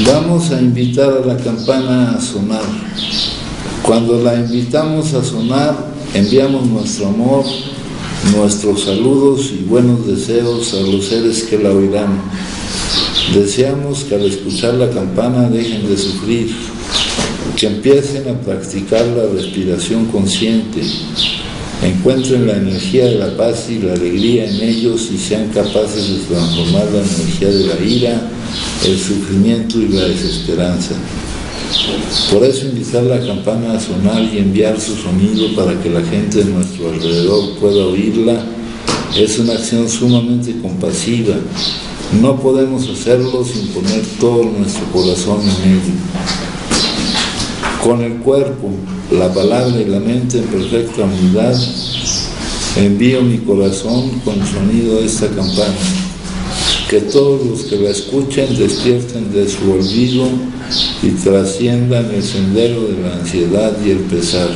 Vamos a invitar a la campana a sonar. Cuando la invitamos a sonar, enviamos nuestro amor, nuestros saludos y buenos deseos a los seres que la oirán. Deseamos que al escuchar la campana dejen de sufrir, que empiecen a practicar la respiración consciente, encuentren la energía de la paz y la alegría en ellos y sean capaces de transformar la energía de la ira, el sufrimiento y la desesperanza. Por eso invitar la campana a sonar y enviar su sonido para que la gente de nuestro alrededor pueda oírla es una acción sumamente compasiva. No podemos hacerlo sin poner todo nuestro corazón en ello. Con el cuerpo, la palabra y la mente en perfecta unidad, envío mi corazón con el sonido de esta campana. Que todos los que la escuchen despierten de su olvido y trasciendan el sendero de la ansiedad y el pesar.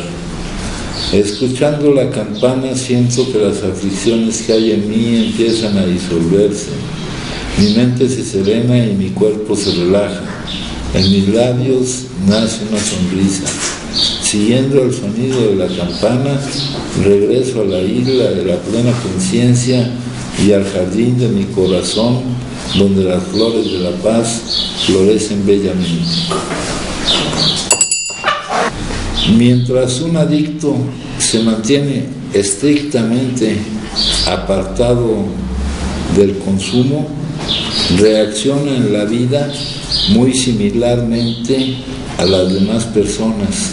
Escuchando la campana siento que las aflicciones que hay en mí empiezan a disolverse. Mi mente se serena y mi cuerpo se relaja. En mis labios nace una sonrisa. Siguiendo el sonido de la campana, regreso a la isla de la plena conciencia y al jardín de mi corazón, donde las flores de la paz florecen bellamente. Mientras un adicto se mantiene estrictamente apartado del consumo, reacciona en la vida muy similarmente a las demás personas,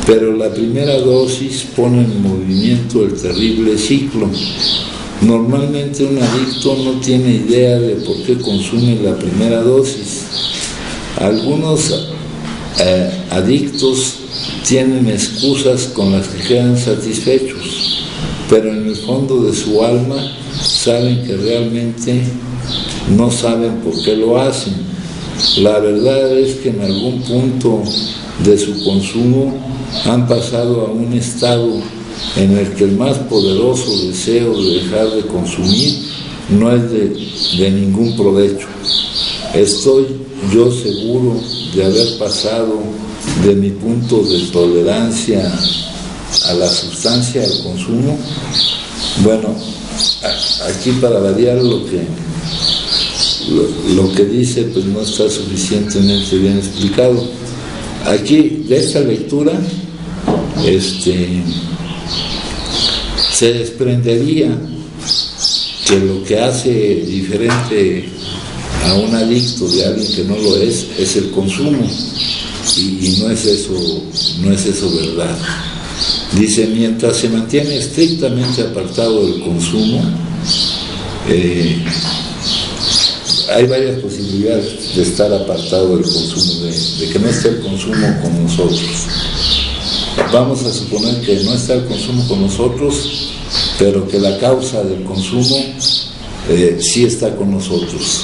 pero la primera dosis pone en movimiento el terrible ciclo. Normalmente un adicto no tiene idea de por qué consume la primera dosis. Algunos adictos tienen excusas con las que quedan satisfechos, pero en el fondo de su alma saben que realmente no saben por qué lo hacen. La verdad es que en algún punto de su consumo han pasado a un estado en el que el más poderoso deseo de dejar de consumir no es de ningún provecho. Estoy yo seguro de haber pasado de mi punto de tolerancia a la sustancia, al consumo. Bueno, aquí para variar lo que dice pues no está suficientemente bien explicado. Aquí de esta lectura se desprendería que lo que hace diferente a un adicto de alguien que no lo es el consumo, y no es eso verdad. Dice, mientras se mantiene estrictamente apartado del consumo, hay varias posibilidades de estar apartado del consumo, de que no esté el consumo con nosotros. Vamos a suponer que no está el consumo con nosotros, pero que la causa del consumo sí está con nosotros.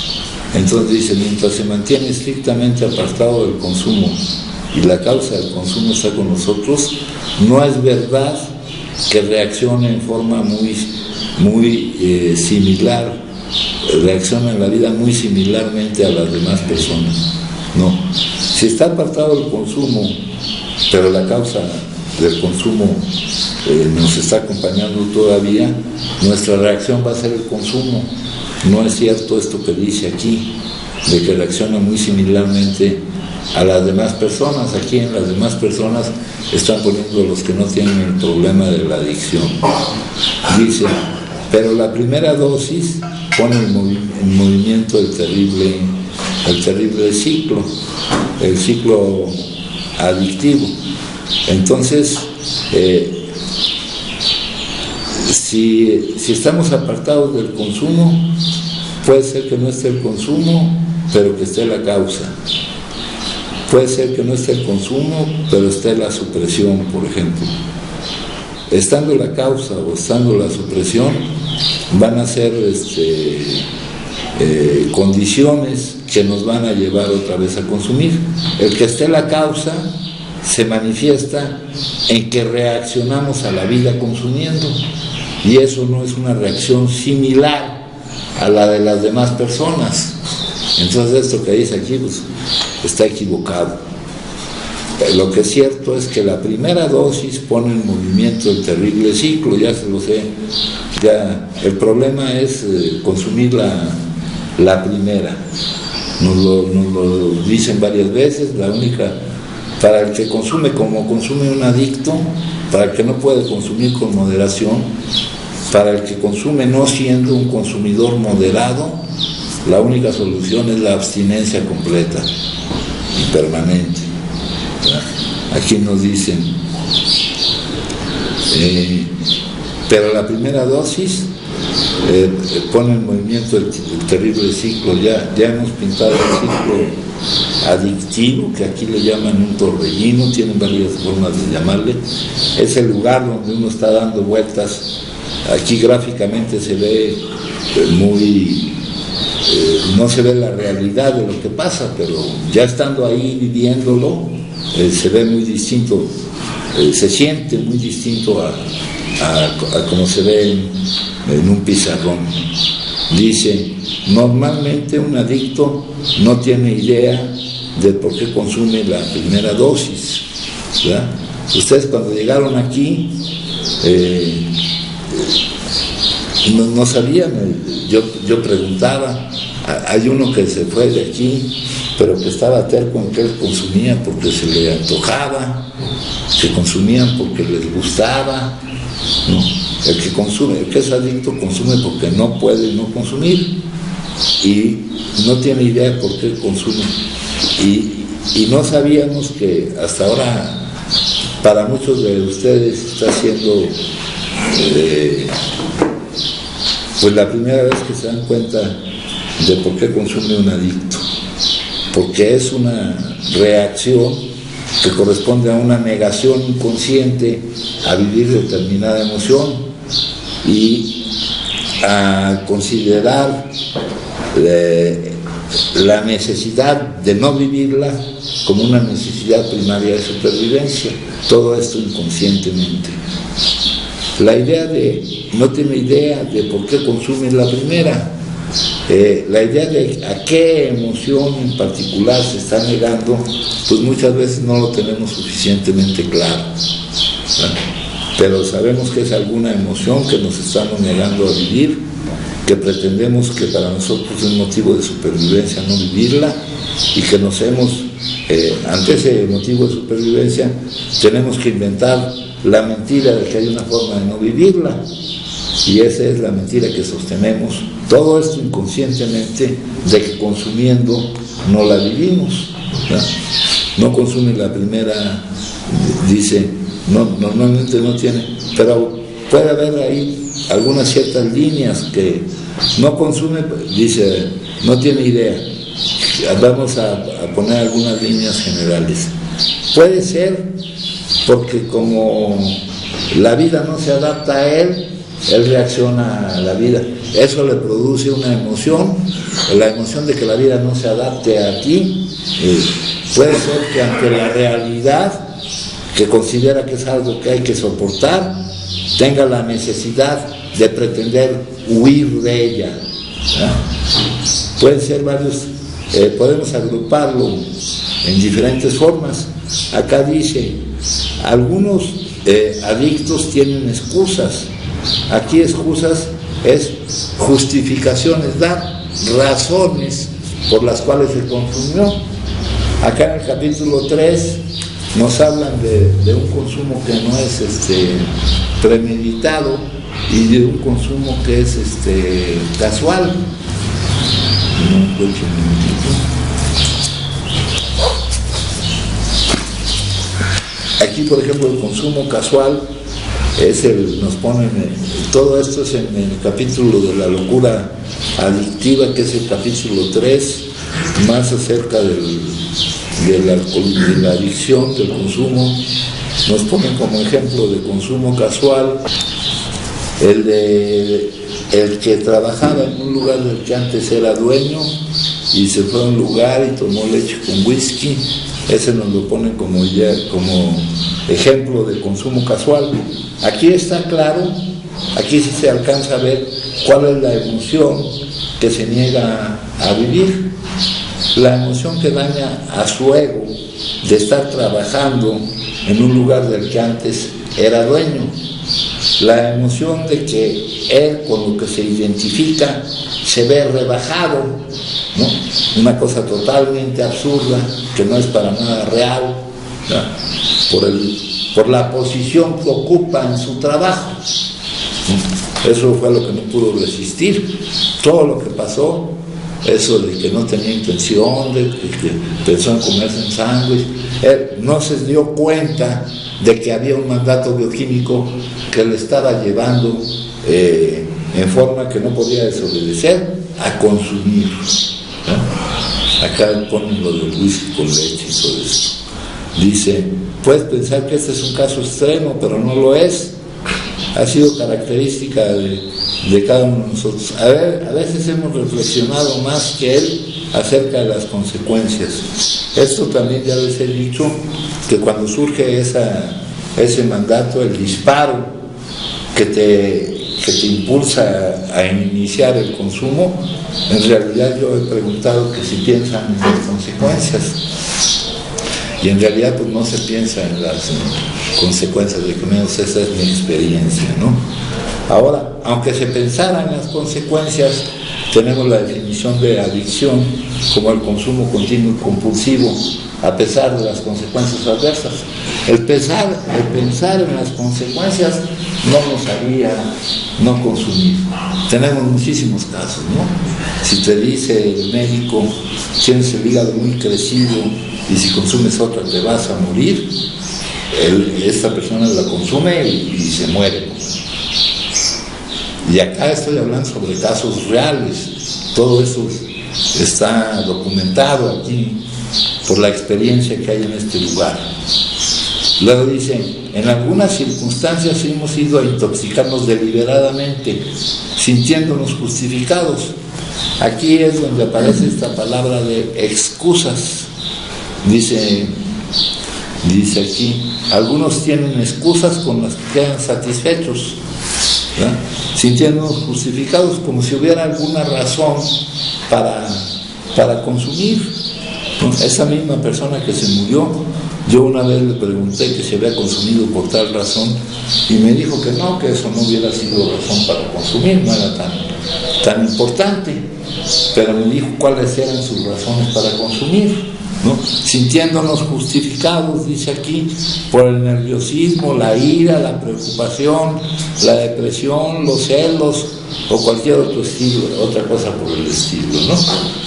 Entonces dice, mientras se mantiene estrictamente apartado del consumo y la causa del consumo está con nosotros, no es verdad que reaccione en forma muy similar, reacciona en la vida muy similarmente a las demás personas. No. Si está apartado del consumo, pero la causa del consumo nos está acompañando todavía, nuestra reacción va a ser el consumo. No es cierto esto que dice aquí, de que reacciona muy similarmente a las demás personas. Aquí en las demás personas están poniendo los que no tienen el problema de la adicción. Dice, pero la primera dosis pone en movimiento el terrible ciclo, el ciclo adictivo. Entonces, si estamos apartados del consumo, puede ser que no esté el consumo, pero que esté la causa. Puede ser que no esté el consumo, pero esté la supresión, por ejemplo. Estando la causa o estando la supresión, van a ser condiciones que nos van a llevar otra vez a consumir. El que esté la causa se manifiesta en que reaccionamos a la vida consumiendo, y eso no es una reacción similar a la de las demás personas. Entonces esto que dice aquí pues está equivocado. Lo que es cierto es que la primera dosis pone en movimiento el terrible ciclo, ya se lo sé. Ya, el problema es consumir la primera. Nos lo dicen varias veces, la única, para el que consume como consume un adicto, para el que no puede consumir con moderación, para el que consume no siendo un consumidor moderado, la única solución es la abstinencia completa y permanente. Aquí nos dicen, pero la primera dosis pone en movimiento el terrible ciclo. Ya hemos pintado el ciclo adictivo, que aquí le llaman un torbellino, tienen varias formas de llamarle. Es el lugar donde uno está dando vueltas. Aquí gráficamente se ve no se ve la realidad de lo que pasa, pero ya estando ahí viviéndolo, se ve muy distinto, se siente muy distinto a como se ve en un pizarrón. Dice, normalmente un adicto no tiene idea de por qué consume la primera dosis, ¿verdad? Ustedes cuando llegaron aquí no sabían, yo preguntaba, hay uno que se fue de aquí, pero que estaba terco en que él consumía porque se le antojaba, que consumían porque les gustaba, ¿no? El que es adicto consume porque no puede no consumir y no tiene idea de por qué consume. Y no sabíamos que hasta ahora para muchos de ustedes está siendo pues la primera vez que se dan cuenta de por qué consume un adicto, porque es una reacción que corresponde a una negación inconsciente a vivir determinada emoción y a considerar la necesidad de no vivirla como una necesidad primaria de supervivencia. Todo esto inconscientemente. La idea no tiene idea de por qué consume la primera. La idea de a qué emoción en particular se está negando, pues muchas veces no lo tenemos suficientemente claro, ¿verdad? Pero sabemos que es alguna emoción que nos estamos negando a vivir, que pretendemos que para nosotros es un motivo de supervivencia no vivirla, y que ante ese motivo de supervivencia tenemos que inventar la mentira de que hay una forma de no vivirla, y esa es la mentira que sostenemos, todo esto inconscientemente, de que consumiendo no la vivimos, ¿verdad? No consume la primera, dice, normalmente no tiene, pero puede haber ahí algunas ciertas líneas que no consume, dice, no tiene idea. Vamos a poner algunas líneas generales. Puede ser porque como la vida no se adapta a él reacciona a la vida. Eso le produce una emoción, la emoción de que la vida no se adapte a ti. Puede ser que ante la realidad, que considera que es algo que hay que soportar, tenga la necesidad de pretender huir de ella, ¿verdad? Pueden ser varios, podemos agruparlo en diferentes formas. Acá dice, algunos adictos tienen excusas. Aquí excusas es justificaciones, dar razones por las cuales se consumió. Acá en el capítulo 3 nos hablan de un consumo que no es premeditado y de un consumo que es casual. Aquí, por ejemplo, el consumo casual nos ponen, todo esto es en el capítulo de la locura adictiva, que es el capítulo 3, más acerca del alcohol, de la adicción, del consumo. Nos ponen como ejemplo de consumo casual el que trabajaba en un lugar del que antes era dueño y se fue a un lugar y tomó leche con whisky. Ese nos lo ponen como ejemplo de consumo casual. Aquí está claro, aquí sí se alcanza a ver cuál es la emoción que se niega a vivir. la emoción que daña a su ego de estar trabajando en un lugar del que antes era dueño, la emoción de que él con lo que se identifica se ve rebajado, ¿no? Una cosa totalmente absurda que no es para nada real, ¿no? Por la posición que ocupa en su trabajo, ¿no? Eso fue lo que no pudo resistir. Todo lo que pasó, eso de que no tenía intención, de que pensó en comerse un sándwich, él no se dio cuenta de que había un mandato bioquímico que le estaba llevando en forma que no podía desobedecer a consumir, ¿no? Acá ponen lo del whisky con leche y todo esto. Dice, puedes pensar que este es un caso extremo, pero no lo es. Ha sido característica de cada uno de nosotros. A veces hemos reflexionado más que él acerca de las consecuencias. Esto también ya les he dicho, que cuando surge ese mandato, el disparo que te impulsa a iniciar el consumo, en realidad yo he preguntado que si piensan en las consecuencias, y en realidad pues no se piensa en las consecuencias, de que menos esa es mi experiencia, ¿no? Ahora, aunque se pensara en las consecuencias, tenemos la definición de adicción como el consumo continuo y compulsivo a pesar de las consecuencias adversas. El pensar en las consecuencias no nos haría no consumir. Tenemos muchísimos casos, ¿no? Si te dice el médico, tienes el hígado muy crecido y si consumes otra te vas a morir, esta persona la consume y se muere. Y acá estoy hablando sobre casos reales. Todo eso está documentado aquí por la experiencia que hay en este lugar. Luego dice, en algunas circunstancias hemos ido a intoxicarnos deliberadamente, sintiéndonos justificados. Aquí es donde aparece esta palabra de excusas. Dice aquí, algunos tienen excusas con las que quedan satisfechos, ¿verdad? Sintiéndonos justificados, como si hubiera alguna razón para consumir. Esa misma persona que se murió, yo una vez le pregunté que si había consumido por tal razón y me dijo que no, que eso no hubiera sido razón para consumir, no era tan importante, pero me dijo cuáles eran sus razones para consumir, ¿no? Sintiéndonos justificados, dice aquí, por el nerviosismo, la ira, la preocupación, la depresión, los celos o cualquier otra cosa por el estilo, ¿no?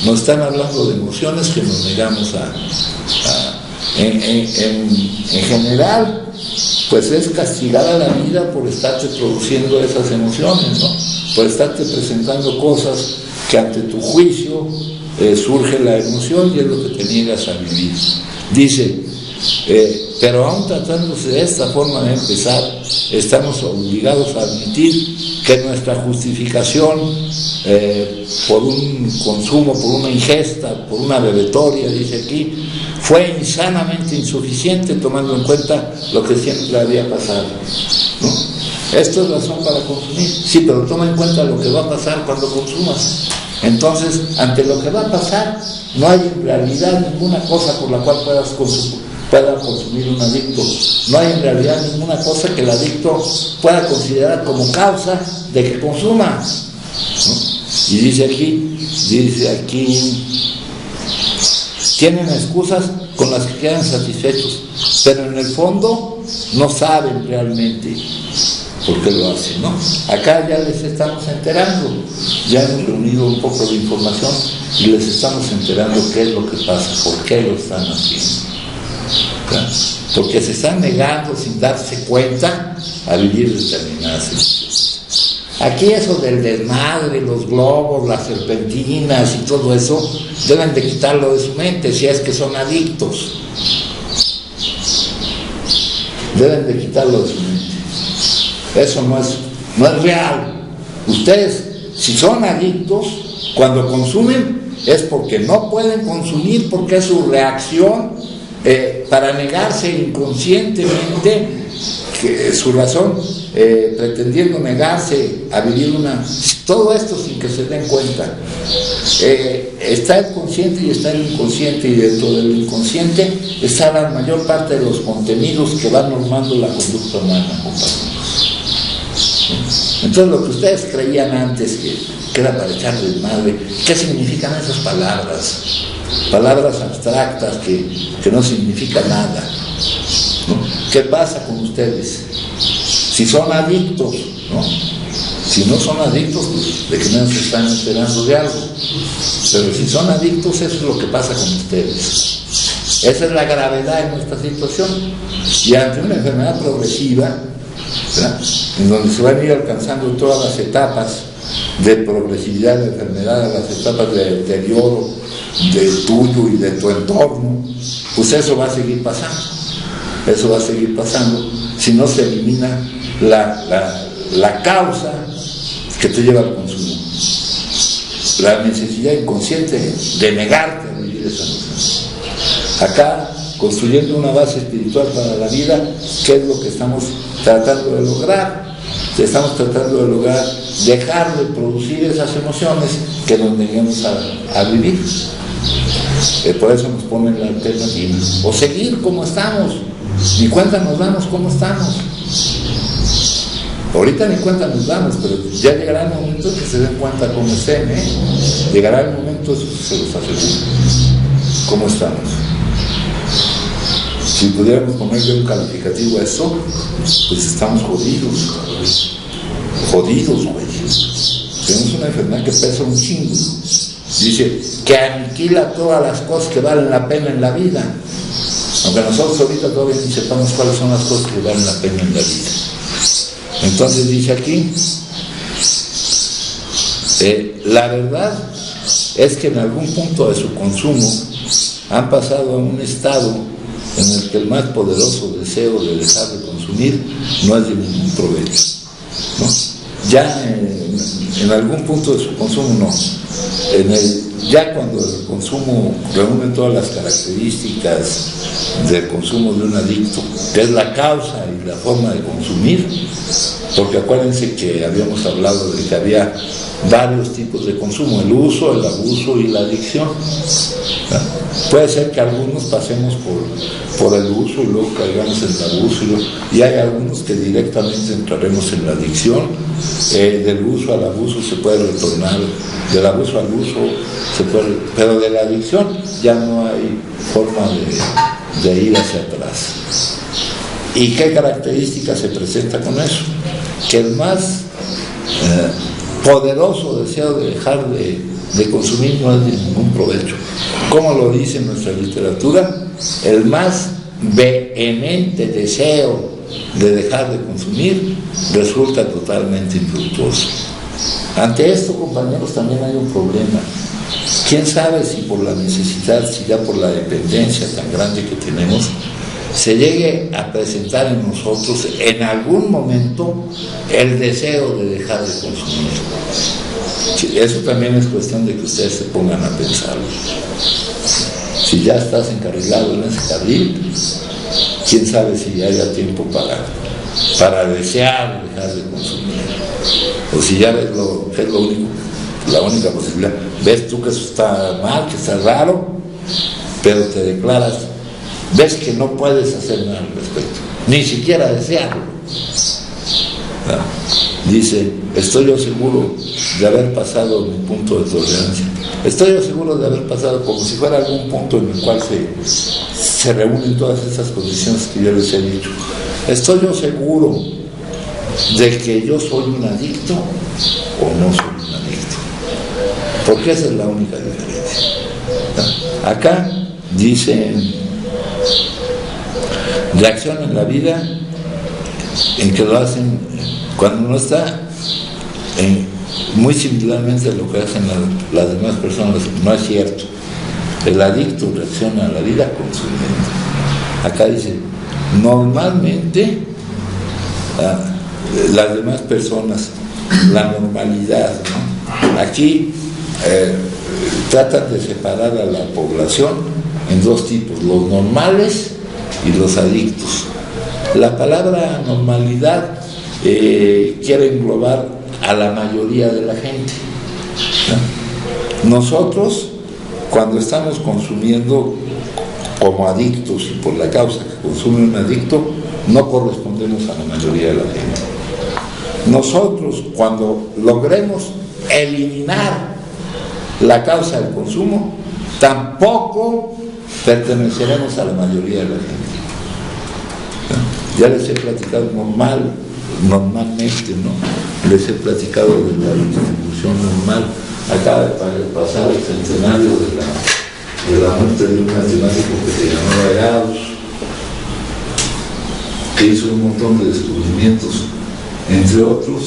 Nos están hablando de emociones que nos negamos en general, pues es castigar a la vida por estarte produciendo esas emociones, ¿no? Por estarte presentando cosas que ante tu juicio surge la emoción y es lo que te niegas a vivir. Dice, pero aún tratándose de esta forma de empezar, estamos obligados a admitir que nuestra justificación por un consumo, por una ingesta, por una bebetoria, dice aquí, fue insanamente insuficiente tomando en cuenta lo que siempre había pasado, ¿no? Esto es razón para consumir, sí, pero toma en cuenta lo que va a pasar cuando consumas. Entonces, ante lo que va a pasar, no hay en realidad ninguna cosa por la cual pueda consumir un adicto. No hay en realidad ninguna cosa que el adicto pueda considerar como causa de que consuma, ¿no? Y dice aquí, tienen excusas con las que quedan satisfechos, pero en el fondo no saben realmente por qué lo hacen, ¿no? Acá ya les estamos enterando, ya hemos reunido un poco de información y les estamos enterando qué es lo que pasa, por qué lo están haciendo, ¿verdad? Porque se están negando sin darse cuenta a vivir determinadas situaciones. Aquí eso del desmadre, los globos, las serpentinas y todo eso, deben de quitarlo de su mente si es que son adictos. Deben de quitarlo de su mente. Eso no es real. Ustedes, si son adictos, cuando consumen es porque no pueden consumir, porque es su reacción para negarse inconscientemente su razón, pretendiendo negarse a vivir todo esto sin que se den cuenta. Está el consciente y está el inconsciente, y dentro del inconsciente está la mayor parte de los contenidos que van normando la conducta humana, compañeros. Entonces, lo que ustedes creían antes que era para echar desmadre, ¿qué significan esas palabras? Palabras abstractas que no significan nada, ¿no? ¿Qué pasa con ustedes? Si son adictos, ¿no? Si no son adictos, pues de que no se están enterando de algo. Pero si son adictos, eso es lo que pasa con ustedes. Esa es la gravedad de nuestra situación. Y ante una enfermedad progresiva, ¿verdad?, en donde se van a ir alcanzando todas las etapas de progresividad de la enfermedad, las etapas de deterioro de tuyo y de tu entorno, pues eso va a seguir pasando. Eso va a seguir pasando si no se elimina la causa que te lleva al consumo. La necesidad inconsciente de negarte a vivir esa noción. Acá, construyendo una base espiritual para la vida, ¿qué es lo que estamos tratando de lograr? Estamos tratando de lograr dejar de producir esas emociones que nos neguemos a vivir. Por eso nos ponen la alternativa. O seguir como estamos. Ni cuenta nos damos cómo estamos. Ahorita ni cuenta nos damos, pero ya llegará el momento que se den cuenta cómo estén, ¿eh? Llegará el momento, eso se los aseguro. ¿Cómo estamos? Si pudiéramos ponerle un calificativo a esto, pues estamos jodidos. Jodidos, güey. Tenemos una enfermedad que pesa un chingo. Dice que aniquila todas las cosas que valen la pena en la vida. Aunque nosotros ahorita todavía ni sepamos cuáles son las cosas que valen la pena en la vida. Entonces dice aquí, la verdad es que en algún punto de su consumo han pasado a un estado en el que el más poderoso deseo de dejar de consumir no es de ningún provecho, ¿no? Ya en algún punto de su consumo no. Ya cuando el consumo reúne todas las características del consumo de un adicto, que es la causa y la forma de consumir, porque acuérdense que habíamos hablado de que había varios tipos de consumo: el uso, el abuso y la adicción, ¿no? Puede ser que algunos pasemos por el uso y luego caigamos en el abuso, y hay algunos que directamente entraremos en la adicción. Del uso al abuso se puede retornar, del abuso al uso se puede, pero de la adicción ya no hay forma de ir hacia atrás. ¿Y qué características se presenta con eso? Que el más poderoso deseo de dejar de consumir no es de ningún provecho. ¿Cómo lo dice nuestra literatura? El más vehemente deseo de dejar de consumir resulta totalmente infructuoso. Ante esto, compañeros, también hay un problema. ¿Quién sabe si por la necesidad, si ya por la dependencia tan grande que tenemos, se llegue a presentar en nosotros en algún momento el deseo de dejar de consumir? Eso también es cuestión de que ustedes se pongan a pensarlo. Si ya estás encarrilado en ese carril, quién sabe si haya tiempo para desear dejar de consumir. O si ya ves lo que es la única posibilidad. Ves tú que eso está mal, que está raro, pero te declaras, ves que no puedes hacer nada al respecto, ni siquiera desearlo. Dice, estoy yo seguro de haber pasado mi punto de tolerancia. Estoy yo seguro de haber pasado como si fuera algún punto en el cual se reúnen todas esas condiciones que yo les he dicho. Estoy yo seguro de que yo soy un adicto o no soy un adicto, porque esa es la única diferencia. Acá dice, reacción en la vida en que lo hacen cuando no está muy similarmente a lo que hacen las demás personas. No es cierto. El adicto reacciona a la vida consumiendo. Acá dice, normalmente las demás personas, la normalidad, ¿no? Aquí tratan de separar a la población en dos tipos: los normales y los adictos. La palabra normalidad quiere englobar a la mayoría de la gente, ¿no? Nosotros, cuando estamos consumiendo como adictos y por la causa que consume un adicto, no correspondemos a la mayoría de la gente. Nosotros, cuando logremos eliminar la causa del consumo, tampoco perteneceremos a la mayoría de la gente. Ya les he platicado normalmente, ¿no? Les he platicado de la distribución normal. Acaba de pasar el centenario de la muerte de un matemático que se llamaba Gauss, que hizo un montón de descubrimientos. Entre otros,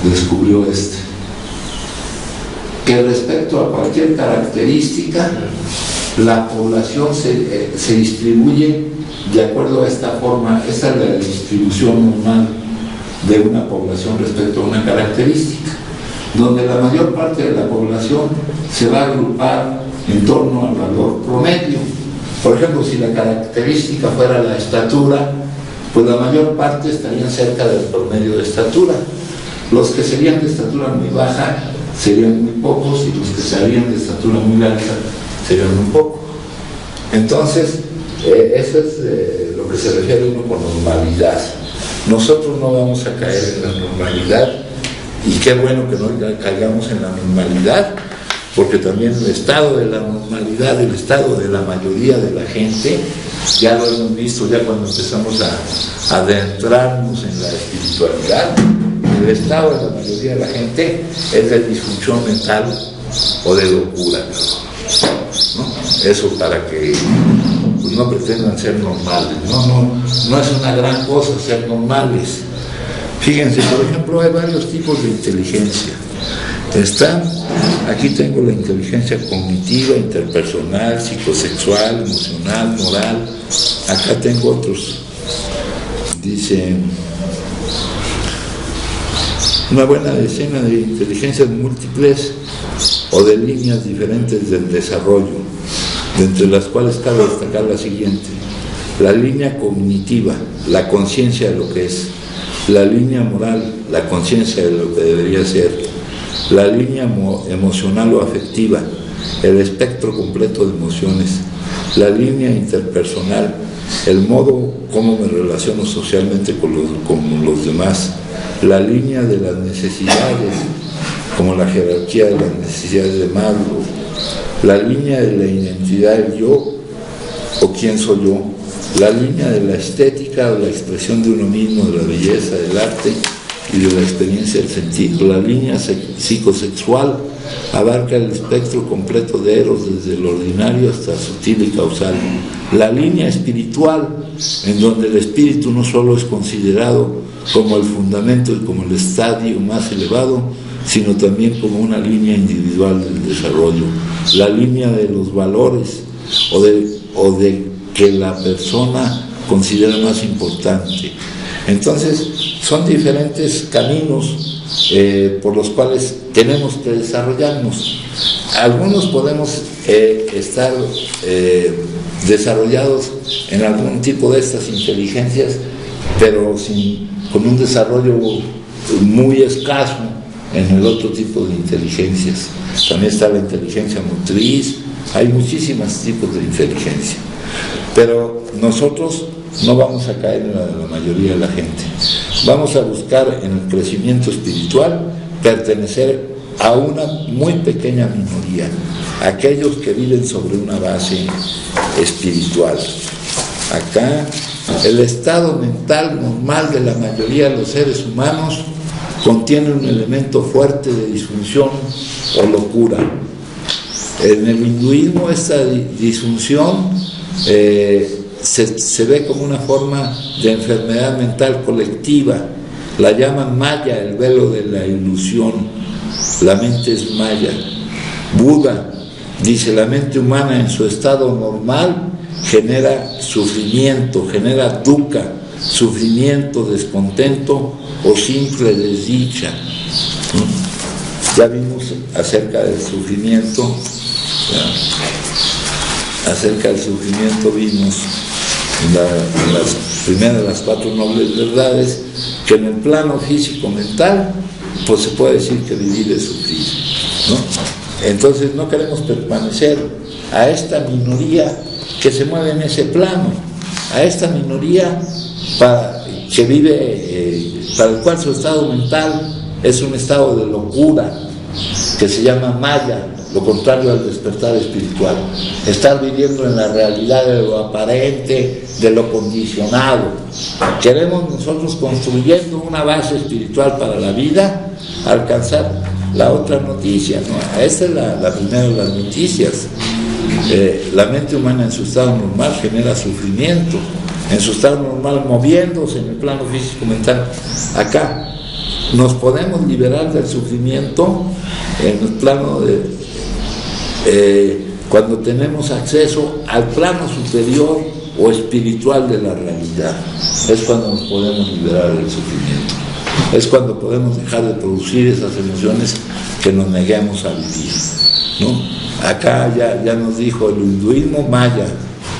descubrió que respecto a cualquier característica, la población se distribuye de acuerdo a esta forma. Esta es la distribución normal de una población respecto a una característica, donde la mayor parte de la población se va a agrupar en torno al valor promedio. Por ejemplo, si la característica fuera la estatura, pues la mayor parte estarían cerca del promedio de estatura. Los que serían de estatura muy baja serían muy pocos, y los que serían de estatura muy alta serían muy pocos. Entonces, eso es lo que se refiere uno con normalidad. Nosotros no vamos a caer en la normalidad, y qué bueno que no caigamos en la normalidad, porque también el estado de la normalidad, el estado de la mayoría de la gente, ya lo hemos visto ya cuando empezamos a adentrarnos en la espiritualidad. El estado de la mayoría de la gente es de disfunción mental o de locura, ¿no? Eso para que pues, no pretendan ser normales. No es una gran cosa ser normales. Fíjense, por ejemplo, hay varios tipos de inteligencia. Aquí tengo la inteligencia cognitiva, interpersonal, psicosexual, emocional, moral. Acá tengo otros. Dice, una buena decena de inteligencias múltiples o de líneas diferentes del desarrollo, de entre las cuales cabe destacar la siguiente: la línea cognitiva, la conciencia de lo que es; la línea moral, la conciencia de lo que debería ser; la línea emocional o afectiva, el espectro completo de emociones; la línea interpersonal, el modo como me relaciono socialmente con los demás; la línea de las necesidades, como la jerarquía de las necesidades de Maslow; la línea de la identidad del yo o quién soy yo; la línea de la estética o la expresión de uno mismo, de la belleza, del arte y de la experiencia del sentido; la línea psicosexual abarca el espectro completo de Eros, desde lo ordinario hasta sutil y causal; la línea espiritual, en donde el espíritu no solo es considerado como el fundamento y como el estadio más elevado, sino también como una línea individual del desarrollo; la línea de los valores o de que la persona considera más importante. Entonces, son diferentes caminos por los cuales tenemos que desarrollarnos. Algunos podemos estar desarrollados en algún tipo de estas inteligencias, pero con un desarrollo muy escaso en el otro tipo de inteligencias. También está la inteligencia motriz. Hay muchísimos tipos de inteligencia, pero nosotros no vamos a caer en la de la mayoría de la gente. Vamos a buscar en el crecimiento espiritual pertenecer a una muy pequeña minoría, aquellos que viven sobre una base espiritual. Acá, el estado mental normal de la mayoría de los seres humanos contiene un elemento fuerte de disfunción o locura. En el hinduismo esta disfunción se ve como una forma de enfermedad mental colectiva. La llaman maya, el velo de la ilusión. La mente es maya. Buda dice: la mente humana en su estado normal genera sufrimiento, genera dukkha, sufrimiento, descontento o simple desdicha. Ya vimos acerca del sufrimiento. Acerca del sufrimiento vimos en las primeras de las 4 nobles verdades, que en el plano físico-mental, pues se puede decir que vivir es sufrir, ¿no? Entonces no queremos permanecer a esta minoría que se mueve en ese plano, a esta minoría que vive, para el cual su estado mental es un estado de locura, que se llama maya, lo contrario al despertar espiritual. Estar viviendo en la realidad de lo aparente, de lo condicionado. Queremos nosotros, construyendo una base espiritual para la vida, alcanzar la otra noticia, ¿no? Esta es la primera de las noticias. La mente humana en su estado normal genera sufrimiento, en su estado normal moviéndose en el plano físico-mental. Acá nos podemos liberar del sufrimiento en el plano de cuando tenemos acceso al plano superior o espiritual de la realidad. Es cuando nos podemos liberar del sufrimiento, es cuando podemos dejar de producir esas emociones que nos neguemos a vivir, ¿no? Acá ya nos dijo el hinduismo maya,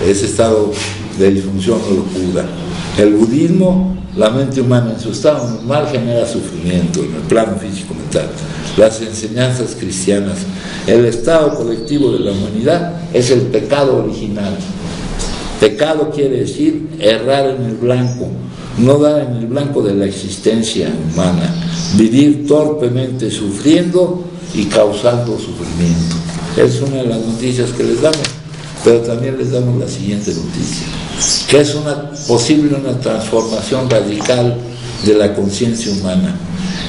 ese estado de disfunción o locura. El budismo, la mente humana en su estado normal genera sufrimiento en el plano físico-mental. Las enseñanzas cristianas, el estado colectivo de la humanidad es el pecado original. Pecado quiere decir errar en el blanco, no dar en el blanco de la existencia humana, vivir torpemente sufriendo y causando sufrimiento. Es una de las noticias que les damos, pero también les damos la siguiente noticia, que es posible una transformación radical de la conciencia humana.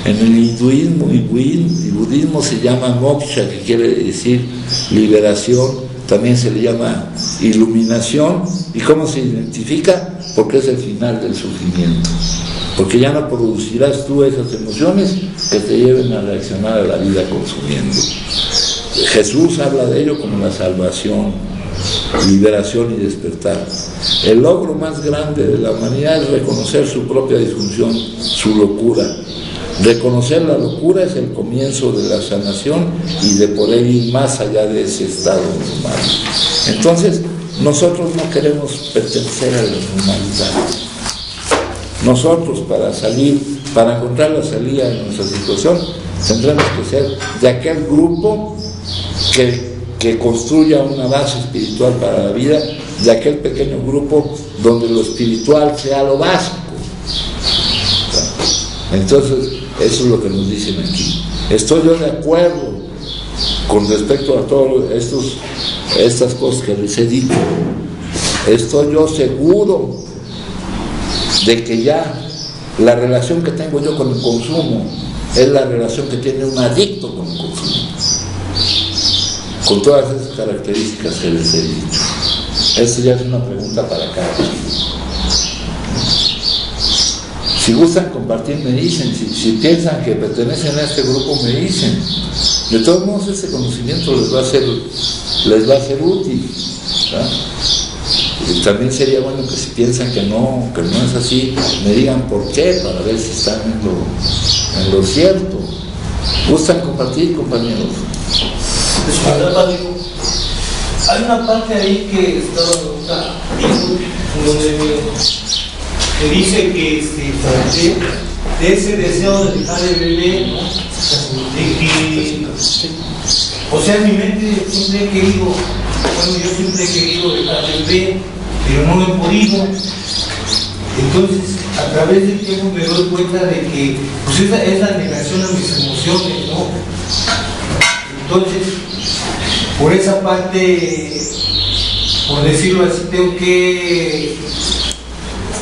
En el hinduismo y budismo se llama moksha, que quiere decir liberación, también se le llama iluminación. ¿Y cómo se identifica? Porque es el final del sufrimiento, porque ya no producirás tú esas emociones que te lleven a reaccionar a la vida consumiendo. Jesús habla de ello como la salvación, liberación y despertar. El logro más grande de la humanidad es reconocer su propia disfunción, su locura. Reconocer la locura es el comienzo de la sanación y de poder ir más allá de ese estado normal. Entonces, nosotros no queremos pertenecer a la normalidad. Nosotros, para encontrar la salida de nuestra situación, tendremos que ser de aquel grupo que construya una base espiritual para la vida, de aquel pequeño grupo donde lo espiritual sea lo básico. Entonces, eso es lo que nos dicen aquí. Estoy yo de acuerdo con respecto a todas estas cosas que les he dicho. Estoy yo seguro de que ya la relación que tengo yo con el consumo es la relación que tiene un adicto con el consumo, con todas esas características que les he dicho. Esto ya es una pregunta para cada uno. Si gustan compartir, me dicen. Si piensan que pertenecen a este grupo, me dicen. De todos modos, ese conocimiento les va a ser útil, ¿verdad? Y también sería bueno que si piensan que no es así, me digan por qué, para ver si están en lo cierto. ¿Gustan compartir, compañeros? Hay una parte ahí que estaba donde que dice que de ese deseo de dejar de beber, ¿no? De que, o sea, en mi mente siempre he querido, yo siempre he querido dejar de beber, pero no lo he podido. Entonces, a través del tiempo me doy cuenta de que pues esa es la negación a mis emociones, ¿no? Entonces, por esa parte, por decirlo así, tengo que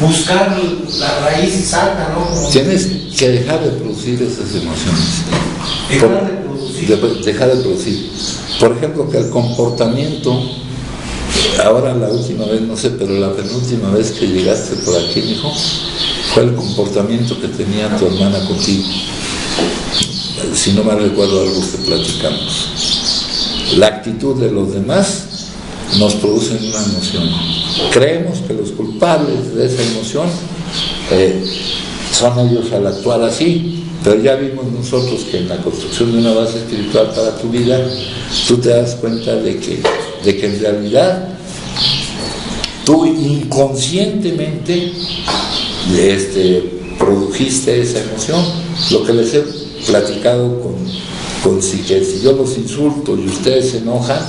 buscar la raíz exacta, ¿no? Como tienes que dejar de producir esas emociones. Dejar de producir. Por ejemplo, que el comportamiento, ahora la última vez, no sé, pero la penúltima vez que llegaste por aquí, mijo, fue el comportamiento que tenía tu hermana contigo. Si no mal recuerdo algo que platicamos. La actitud de los demás nos produce una emoción. Creemos que los culpables de esa emoción son ellos al actuar así, pero ya vimos nosotros que en la construcción de una base espiritual para tu vida, tú te das cuenta de que en realidad tú inconscientemente produjiste esa emoción. Lo que les he platicado con si yo los insulto y ustedes se enojan,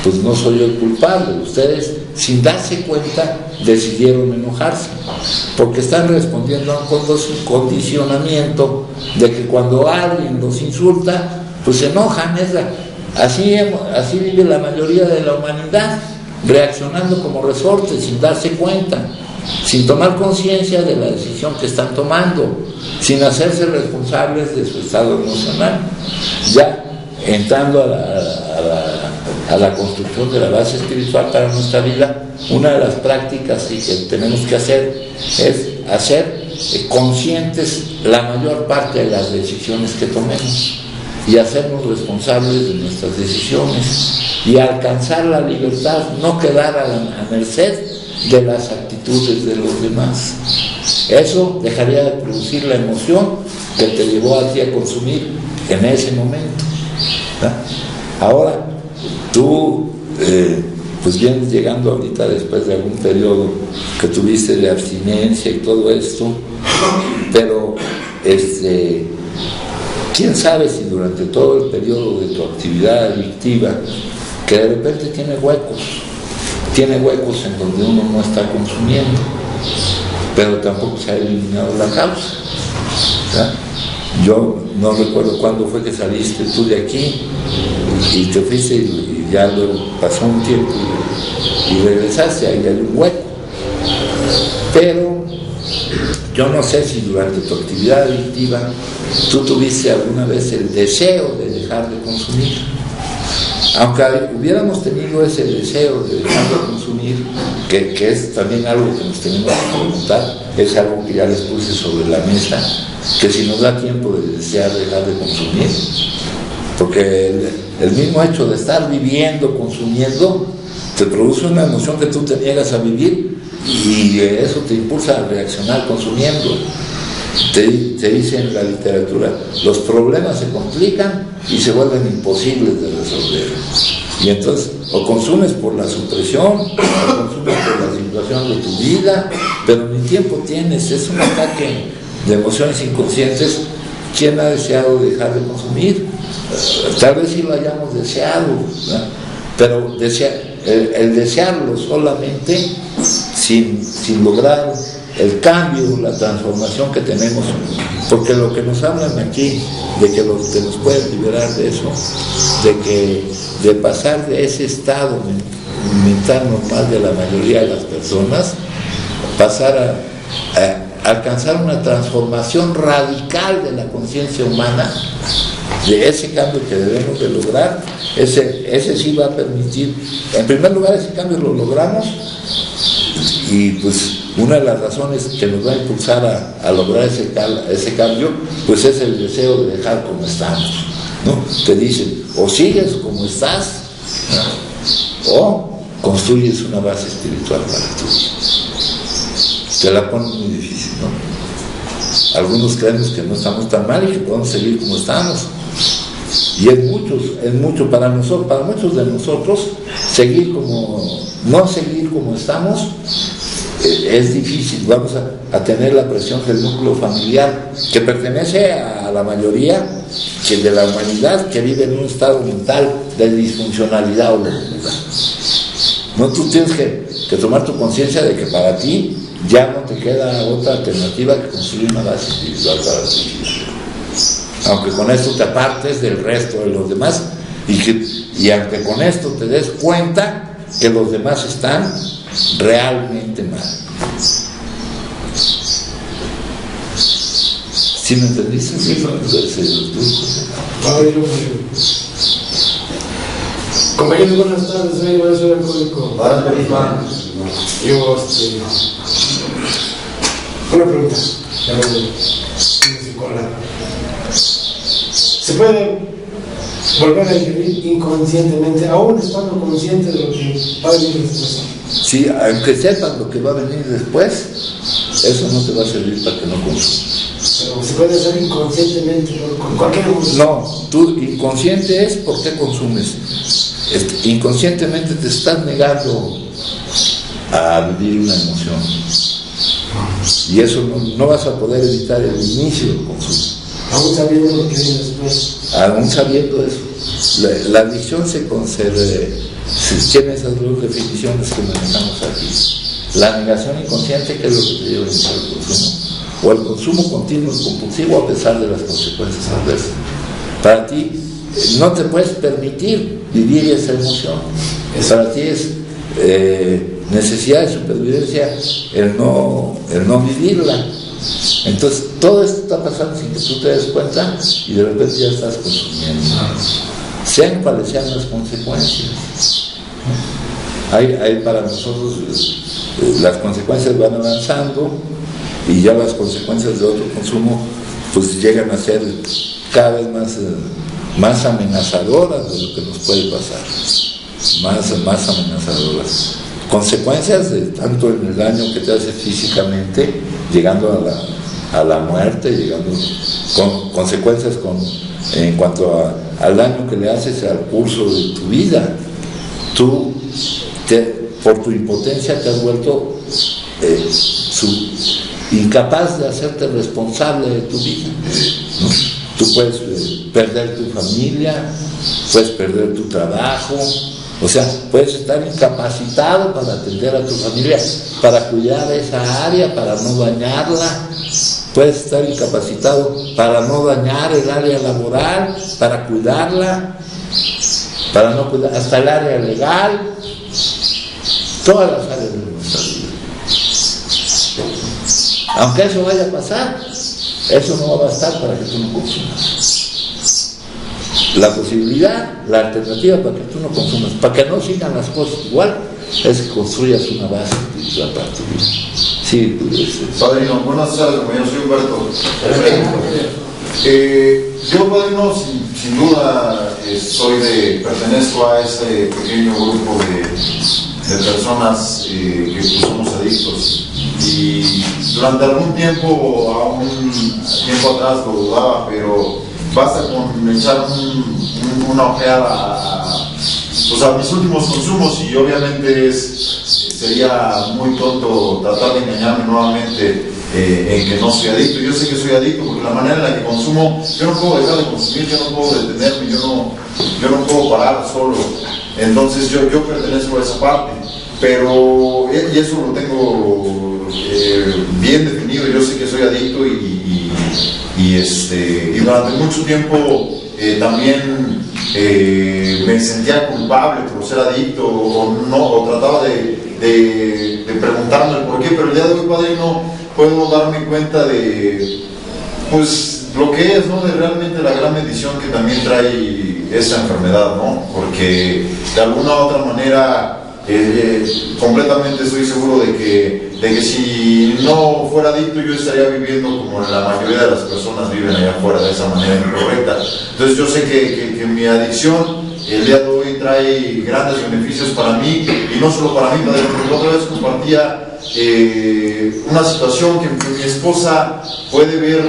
pues no soy yo el culpable. Ustedes, sin darse cuenta, decidieron enojarse, porque están respondiendo a un condicionamiento de que cuando alguien los insulta, pues se enojan. Así vive la mayoría de la humanidad, reaccionando como resortes, sin darse cuenta, sin tomar conciencia de la decisión que están tomando, sin hacerse responsables de su estado emocional. Ya entrando a la construcción de la base espiritual para nuestra vida, una de las prácticas que tenemos que hacer es hacer conscientes la mayor parte de las decisiones que tomemos y hacernos responsables de nuestras decisiones y alcanzar la libertad, no quedar a merced de las actitudes de los demás. Eso dejaría de producir la emoción que te llevó a ti a consumir en ese momento. Ahora, tú pues vienes llegando ahorita después de algún periodo que tuviste de abstinencia y todo esto, pero quién sabe si durante todo el periodo de tu actividad adictiva, que de repente tiene huecos en donde uno no está consumiendo, pero tampoco se ha eliminado la causa, ¿verdad? Yo no recuerdo cuándo fue que saliste tú de aquí y te fuiste y ya luego pasó un tiempo y regresaste, ahí hay un hueco. Pero yo no sé si durante tu actividad adictiva tú tuviste alguna vez el deseo de dejar de consumir. Aunque hubiéramos tenido ese deseo de dejar de consumir, que es también algo que nos tenemos que preguntar, es algo que ya les puse sobre la mesa, que si nos da tiempo de desear dejar de consumir, porque el mismo hecho de estar viviendo, consumiendo, te produce una emoción que tú te niegas a vivir y eso te impulsa a reaccionar consumiendo. Te dice en la literatura, los problemas se complican y se vuelven imposibles de resolver. Y entonces, o consumes por la supresión, o consumes por la situación de tu vida, pero ni tiempo tienes. Es un ataque de emociones inconscientes. ¿Quién ha deseado dejar de consumir? Tal vez sí lo hayamos deseado, ¿verdad? Pero el desearlo solamente sin lograr el cambio, la transformación que tenemos, porque lo que nos hablan aquí de que nos pueden liberar de eso, de pasar de ese estado mental normal de la mayoría de las personas, pasar a alcanzar una transformación radical de la conciencia humana, de ese cambio que debemos de lograr. Ese sí va a permitir, en primer lugar, ese cambio lo logramos, y pues una de las razones que nos va a impulsar a lograr ese cambio, pues es el deseo de dejar como estamos, ¿no? Te dicen, o sigues como estás, ¿no? O construyes una base espiritual para ti. Te la ponen muy difícil, ¿no? Algunos creemos que no estamos tan mal y que podemos seguir como estamos. Y es mucho para muchos de nosotros, no seguir como estamos, es difícil. Vamos a tener la presión del núcleo familiar, que pertenece a la mayoría de la humanidad, que vive en un estado mental de disfuncionalidad o locura. No, tú tienes que tomar tu conciencia de que para ti ya no te queda otra alternativa que construir una base espiritual para ti. Aunque con esto te apartes del resto de los demás y aunque con esto te des cuenta que los demás están realmente mal. ¿Sí me entendiste? Sí, compañeros, buenas tardes. Soy alcohólico. Yo, una pregunta. ¿Se puede volver a ingerir inconscientemente, aún estando consciente de lo que va a venir después? Sí, aunque sepas lo que va a venir después, eso no te va a servir para que no consumas. Pero se puede hacer inconscientemente con cualquier emoción. No, tú inconsciente es por qué consumes. Inconscientemente te estás negando a vivir una emoción. Y eso no vas a poder evitar el inicio del consumo. Aún sabiendo lo que viene después. Aún sabiendo eso. La adicción se tiene esas dos definiciones que manejamos aquí. La negación inconsciente, que es lo que te lleva al consumo, o el consumo continuo y compulsivo a pesar de las consecuencias adversas. Para ti no te puedes permitir vivir esa emoción. Para ti es necesidad de supervivencia el no vivirla. Entonces todo esto está pasando sin que tú te des cuenta y de repente ya estás consumiendo, sean cuales sean las consecuencias. Hay para nosotros las consecuencias van avanzando y ya las consecuencias de otro consumo pues llegan a ser cada vez más amenazadoras de lo que nos puede pasar, más amenazadoras. Consecuencias de tanto en el daño que te hace físicamente, llegando a la muerte, llegando con consecuencias en cuanto al daño que le haces al curso de tu vida. Tú, por tu impotencia, te has vuelto incapaz de hacerte responsable de tu vida, ¿no? Tú puedes perder tu familia, puedes perder tu trabajo. O sea, puedes estar incapacitado para atender a tu familia, para cuidar esa área, para no dañarla. Puedes estar incapacitado para no dañar el área laboral, para cuidarla, para no cuidar, hasta el área legal, todas las áreas de nuestra vida. Aunque eso vaya a pasar, eso no va a bastar para que tú no consumas. La posibilidad, la alternativa para que tú no consumas, para que no sigan las cosas igual, es que construyas una base espiritual para tu vida. Sí, Padrino, buenas tardes, yo soy Humberto. Yo, Padrino, sin duda pertenezco a ese pequeño grupo de personas que somos adictos. Y durante algún tiempo, a un tiempo atrás lo dudaba, pero basta con echar una ojeada a mis últimos consumos y obviamente sería muy tonto tratar de engañarme nuevamente en que no soy adicto. Yo sé que soy adicto porque la manera en la que consumo, yo no puedo dejar de consumir, yo no puedo detenerme, yo no puedo parar solo. Entonces yo pertenezco a esa parte, pero y eso lo tengo bien definido. Yo sé que soy adicto y durante mucho tiempo también me sentía culpable por ser adicto o trataba de preguntarme el por qué, pero el día de hoy, Padrino, puedo darme cuenta de pues lo que es, ¿no? De realmente la gran bendición que también trae esa enfermedad, ¿no? Porque de alguna u otra manera completamente estoy seguro de que si no fuera adicto yo estaría viviendo como la mayoría de las personas viven allá afuera, de esa manera incorrecta. Entonces yo sé que mi adicción el día de hoy trae grandes beneficios para mí, y no solo para mí, porque otra vez compartía una situación que mi esposa puede ver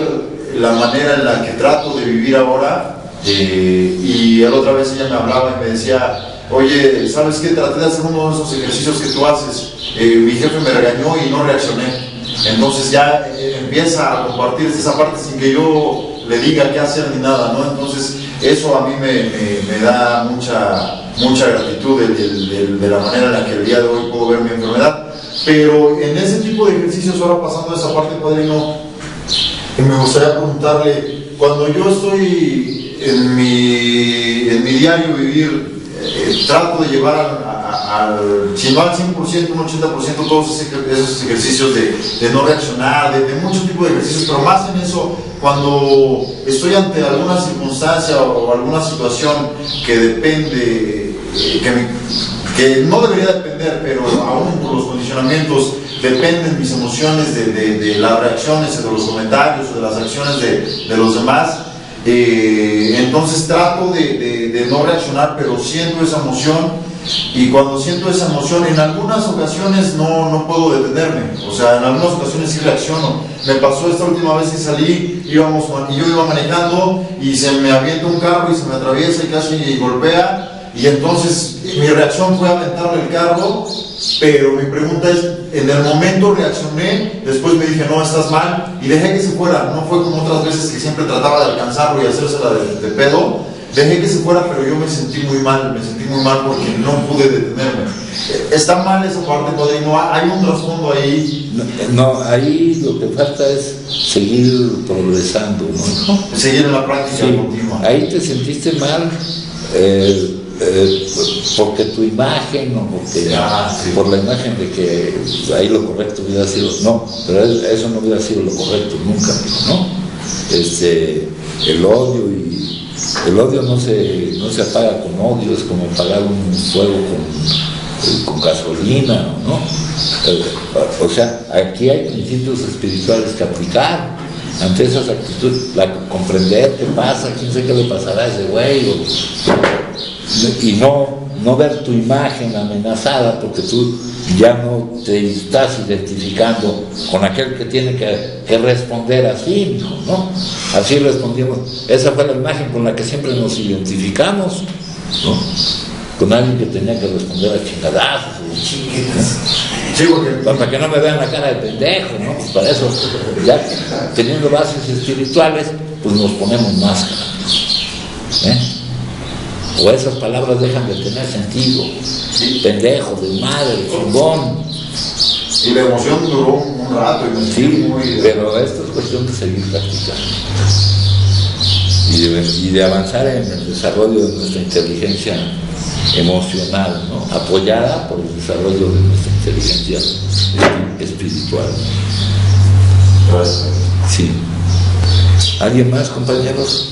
la manera en la que trato de vivir ahora, y la otra vez ella me hablaba y me decía: oye, ¿sabes qué? Traté de hacer uno de esos ejercicios que tú haces, mi jefe me regañó y no reaccioné. Entonces ya empieza a compartir esa parte sin que yo le diga qué hacer ni nada, ¿no? Entonces eso a mí me da mucha gratitud de la manera en la que el día de hoy puedo ver mi enfermedad. Pero en ese tipo de ejercicios, ahora pasando a esa parte, Padrino, me gustaría preguntarle, cuando yo estoy en mi diario vivir, trato de llevar si no al 100%, un 80% todos esos ejercicios de no reaccionar, de muchos tipos de ejercicios, pero más en eso, cuando estoy ante alguna circunstancia o alguna situación que depende, que no debería depender, pero aún por los condicionamientos dependen mis emociones de las reacciones, de los comentarios, de las acciones de los demás. Entonces trato de no reaccionar, pero siento esa emoción, y cuando siento esa emoción, en algunas ocasiones no puedo detenerme, o sea, en algunas ocasiones sí reacciono. Me pasó esta última vez que salí, y yo iba manejando y se me avienta un carro y se me atraviesa y casi golpea, y entonces mi reacción fue aventarle el carro, pero mi pregunta es, en el momento reaccioné, después me dije, no, estás mal, y dejé que se fuera. No fue como otras veces que siempre trataba de alcanzarlo y hacérsela de pedo. Dejé que se fuera, pero yo me sentí muy mal porque no pude detenerme. ¿Está mal esa parte, padrino? ¿Hay un trasfondo ahí? No, ahí lo que falta es seguir progresando, ¿no? Seguir en la práctica continua. Ahí te sentiste mal porque tu imagen, o porque por la imagen de que ahí lo correcto hubiera sido, no, pero eso no hubiera sido lo correcto nunca, ¿no? El odio no se apaga con odio, es como apagar un fuego con gasolina, ¿no? O sea, aquí hay principios espirituales que aplicar ante esas actitudes, comprender qué pasa, quién sabe qué le pasará a ese güey, y no ver tu imagen amenazada porque tú ya no te estás identificando con aquel que tiene que responder así, ¿no? Así respondimos. Esa fue la imagen con la que siempre nos identificamos, ¿no? Con alguien que tenía que responder a chingadazos, Sí, porque para que no me vean la cara de pendejo, ¿no? Pues para eso, ya teniendo bases espirituales, pues nos ponemos máscara, o esas palabras dejan de tener sentido. Pendejo, desmadre, chingón. Y la emoción duró un rato y me sentí muy... Pero esto es cuestión de seguir practicando y de avanzar en el desarrollo de nuestra inteligencia emocional, ¿no? Apoyada por el desarrollo de nuestra inteligencia espiritual. Sí. ¿Alguien más, compañeros?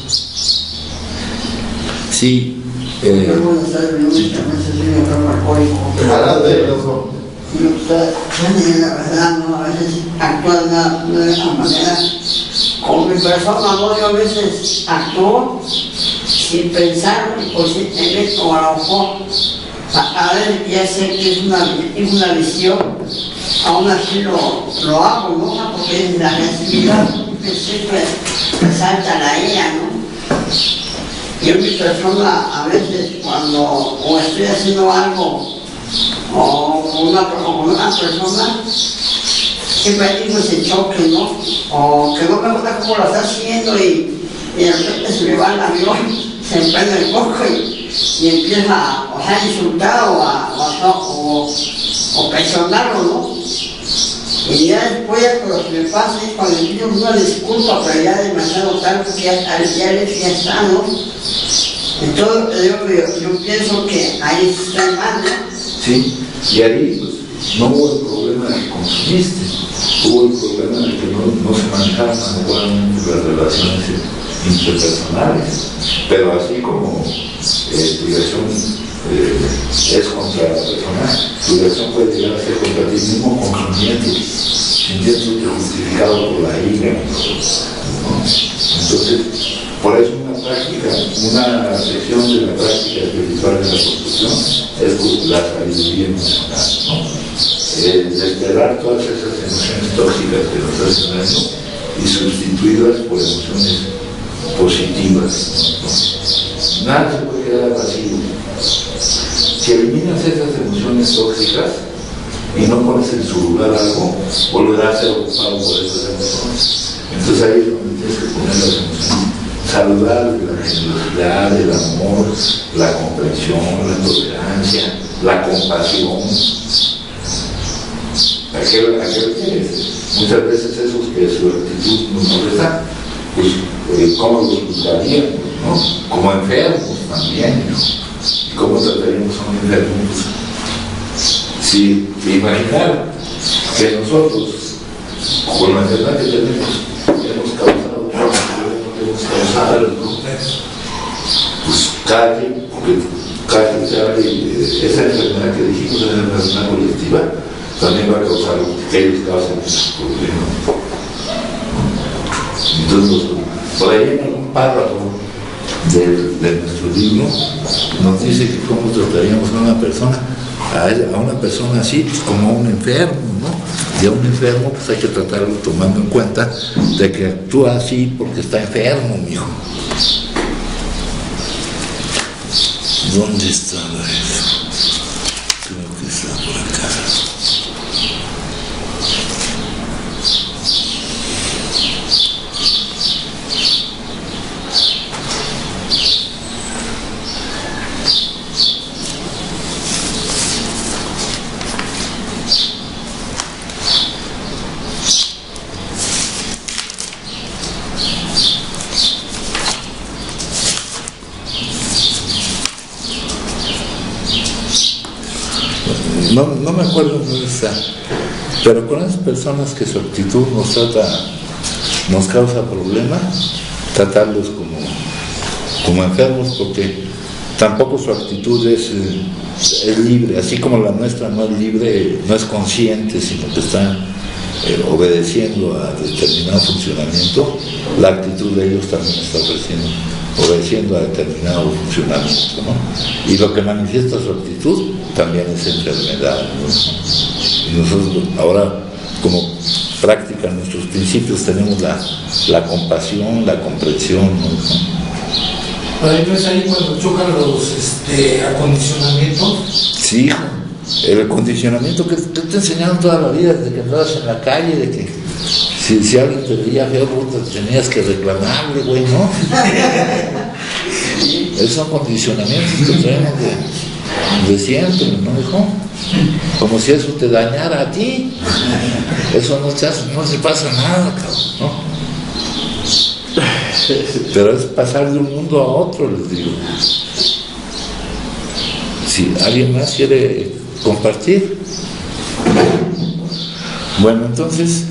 Sí. Buenas tardes, mi nombre es enfermo alcohólico. La verdad, no, a veces actúa de esa manera. Como mi persona, ¿no? Yo a veces actúo sin pensar, conscientemente, o a lo mejor, a ver, ya sé que es una visión, aún así lo hago, ¿no? Porque es la necesidad, siempre me salta la ira, ¿no? Yo mi persona a veces cuando o estoy haciendo algo o con una persona siempre tengo ese choque, ¿no? O que no me gusta cómo lo está haciendo y de repente se me va el avión, se me prende el coco y empieza a insultar o presionarlo, ¿no? Y ya después, cuando se me pasa, es cuando le pido una disculpa, pero ya demasiado tarde, porque ya está, ¿no? Entonces, yo pienso que ahí está mal, ¿no? Sí, y ahí pues, no hubo el problema de que consumiste, hubo el problema de que no se manejaron adecuadamente las relaciones interpersonales, pero así como tu dirección es contra la persona, tu dirección puede llegar a ser contra ti mismo, sintiéndote justificado por la ira, ¿no? Entonces, por eso una sección de la práctica espiritual de la construcción es la sabiduría emocional, ¿no? Desterrar todas esas emociones tóxicas que nos hacen daño y sustituirlas por emociones positivas, ¿no? Nada se puede quedar vacío. Si eliminas esas emociones tóxicas y no pones en su lugar algo, volverás a ser ocupado por esas emociones. Entonces ahí es donde tienes que poner las emociones saludables, la generosidad, el amor, la comprensión, la tolerancia, la compasión. Aquel que muchas veces esos que su actitud nos molesta, pues cómo los juzgaríamos, ¿no? Como enfermos también, ¿no? ¿Y cómo trataríamos a un enfermo? Si imaginar que nosotros, con la enfermedad que tenemos, hemos causado algo, pues cada quien sabe esa enfermedad que dijimos en la enfermedad colectiva también va a causar que ellos causen esos problemas. Entonces, por ahí en algún párrafo de nuestro libro nos dice que cómo trataríamos a una persona así como a un enfermo, ¿no? Y a un enfermo pues hay que tratarlo tomando en cuenta de que actúa así porque está enfermo, mijo. ¿Dónde estaba eso? Creo que está por acá. No me acuerdo dónde está, pero con esas personas que su actitud nos causa problemas, tratarlos como enfermos, porque tampoco su actitud es libre, así como la nuestra no es libre, no es consciente, sino que está obedeciendo a determinado funcionamiento. La actitud de ellos también está obedeciendo a determinado funcionamiento, ¿no? Y lo que manifiesta su actitud también es enfermedad, ¿no? Y nosotros ahora, como práctica en nuestros principios, tenemos la compasión, la comprensión, ¿no? Ahí no es ahí cuando chocan los acondicionamientos. Sí, hijo. El acondicionamiento que te enseñaron toda la vida, desde que andabas en la calle, de que si alguien te veía feo, tenías que reclamarle, güey, ¿no? Esos son condicionamientos que traemos de siempre, ¿no, hijo? Como si eso te dañara a ti. Eso no se pasa nada, cabrón, ¿no? Pero es pasar de un mundo a otro, les digo. Si alguien más quiere compartir. Bueno, entonces,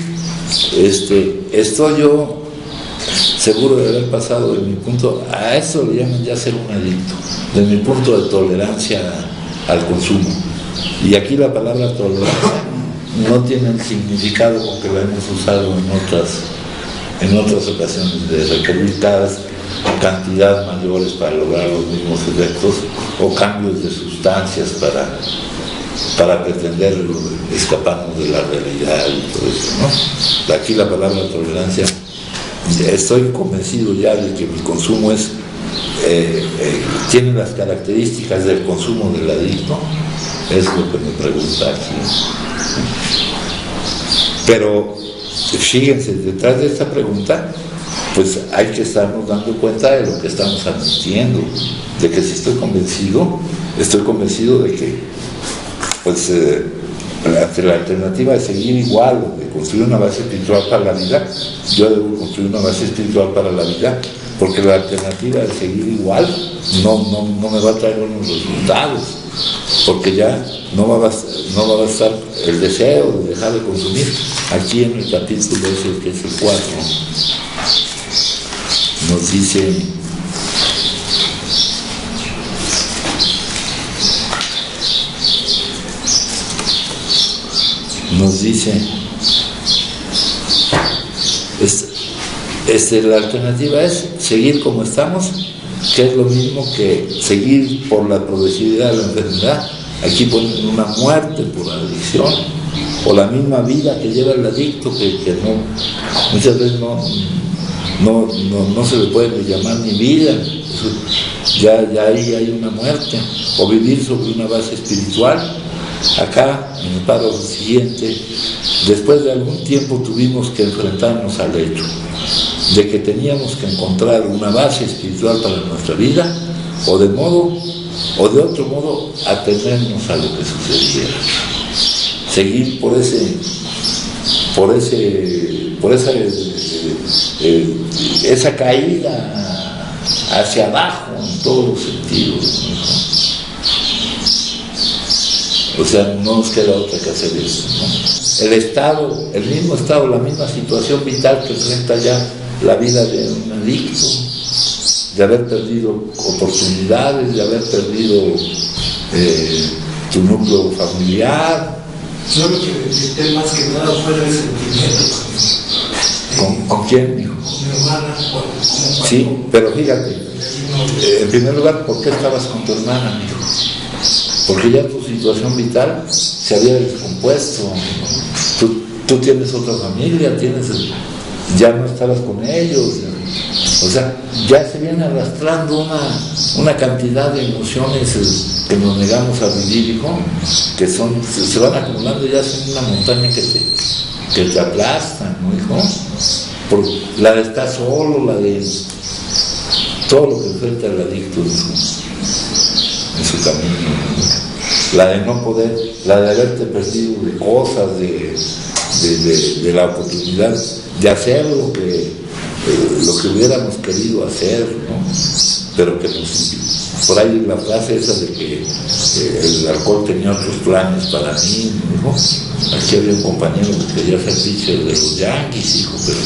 estoy yo seguro de haber pasado de mi punto, a eso le llaman ya ser un adicto, de mi punto de tolerancia al consumo. Y aquí la palabra tolerancia no tiene el significado con que la hemos usado en otras ocasiones, de requerir cada cantidad mayores para lograr los mismos efectos, o cambios de sustancias para pretender escaparnos de la realidad y todo eso, ¿no? Aquí la palabra tolerancia, estoy convencido ya de que mi consumo tiene las características del consumo del adicto, es lo que me pregunta aquí. Pero fíjense, detrás de esta pregunta, pues hay que estarnos dando cuenta de lo que estamos admitiendo, de que si estoy convencido de que, pues, ante la alternativa de seguir igual, de construir una base espiritual para la vida, yo debo construir una base espiritual para la vida, porque la alternativa de seguir igual no me va a traer buenos resultados, porque ya no va a bastar el deseo de dejar de consumir. Aquí en el capítulo ese, que es el 4, nos dice: la alternativa es seguir como estamos, que es lo mismo que seguir por la progresividad de la enfermedad. Aquí ponen una muerte por adicción, o la misma vida que lleva el adicto, que muchas veces no se le puede llamar ni vida, ya ahí hay una muerte, o vivir sobre una base espiritual. Acá, en el párrafo siguiente, después de algún tiempo tuvimos que enfrentarnos al hecho de que teníamos que encontrar una base espiritual para nuestra vida, o de otro modo atenernos a lo que sucediera, seguir por esa caída hacia abajo en todos los sentidos, ¿no? O sea, no nos queda otra que hacer eso, ¿no? El mismo estado, la misma situación vital que enfrenta ya la vida de un adicto, de haber perdido oportunidades, de haber perdido tu núcleo familiar. Yo lo que detecté más que nada fue el resentimiento. ¿Con quién, hijo? Con mi hermana. Sí, pero fíjate, en primer lugar, ¿por qué estabas con tu hermana, hijo? Porque ya tu situación vital se había descompuesto. Tú tienes otra familia, ya no estabas con ellos. O sea, ya se viene arrastrando una cantidad de emociones que nos negamos a vivir, hijo, que se van acumulando, ya son una montaña que te aplastan, ¿no, hijo? Por la de estar solo, la de todo lo que enfrenta el adicto en su camino, ¿no? La de no poder, la de haberte perdido de cosas, de la oportunidad de hacer lo que hubiéramos querido hacer, ¿no? Pero que por ahí la frase esa de que el alcohol tenía otros planes para mí, ¿no? Aquí había un compañero que quería ser pitcher de los Yankees, hijo, pero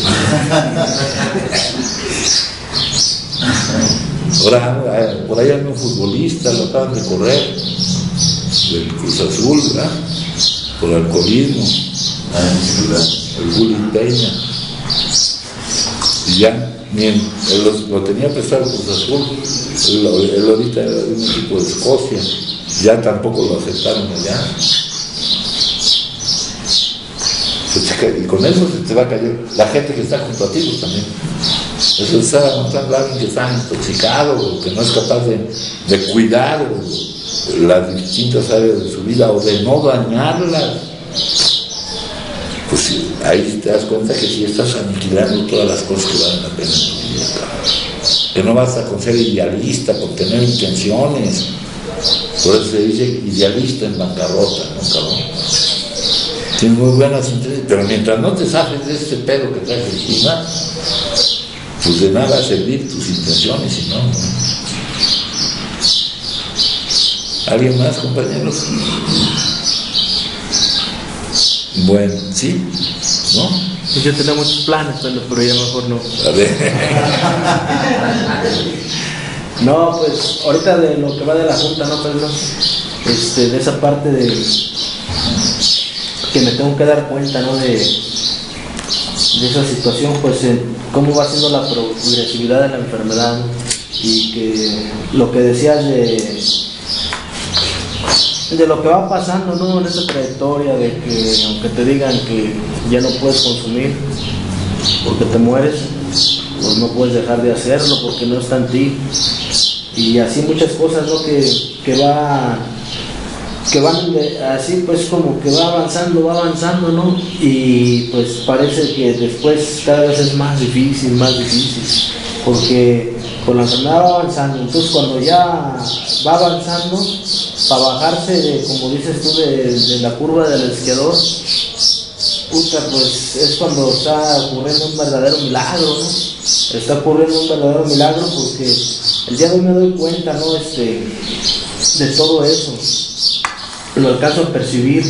ahora por ahí hay un futbolista, lo acaban de correr del Cruz Azul, ¿verdad? Por alcoholismo, el Bully Peña. Y ya, él lo tenía prestado Cruz Azul, él ahorita era de un equipo de Escocia, ya tampoco lo aceptaron allá. Y con eso se te va a caer la gente que está junto a ti, pues también. Eso está mostrando a alguien que está intoxicado, o que no es capaz de cuidar las distintas áreas de su vida, o de no dañarlas. Pues sí, ahí te das cuenta que sí estás aniquilando todas las cosas que valen la pena en tu vida, cabrón. Que no basta con ser idealista, por tener intenciones. Por eso se dice idealista en bancarrota, ¿no, cabrón? Tienes muy buenas intenciones, pero mientras no te zafes de este pedo que traes encima, pues de nada va a servir tus intenciones, si no. ¿Alguien más, compañeros? Bueno, ¿sí? ¿No? Pues yo tenía muchos planes, pero ya mejor no. A ver. No, pues ahorita de lo que va de la Junta, ¿no, Pedro? De esa parte de que me tengo que dar cuenta, ¿no? De esa situación, pues cómo va siendo la progresividad de la enfermedad, ¿no? Y que lo que decías de lo que va pasando, ¿no? En esa trayectoria de que aunque te digan que ya no puedes consumir porque te mueres, pues no puedes dejar de hacerlo porque no está en ti, y así muchas cosas, ¿no? que van así, pues como que va avanzando, ¿no? Y pues parece que después cada vez es más difícil, porque con la enfermedad va avanzando. Entonces cuando ya va avanzando, para bajarse como dices tú, de la curva del esquiador, pues es cuando está ocurriendo un verdadero milagro, ¿no? Está ocurriendo un verdadero milagro, porque el día de hoy me doy cuenta, ¿no? De todo eso, lo alcanzo a percibir,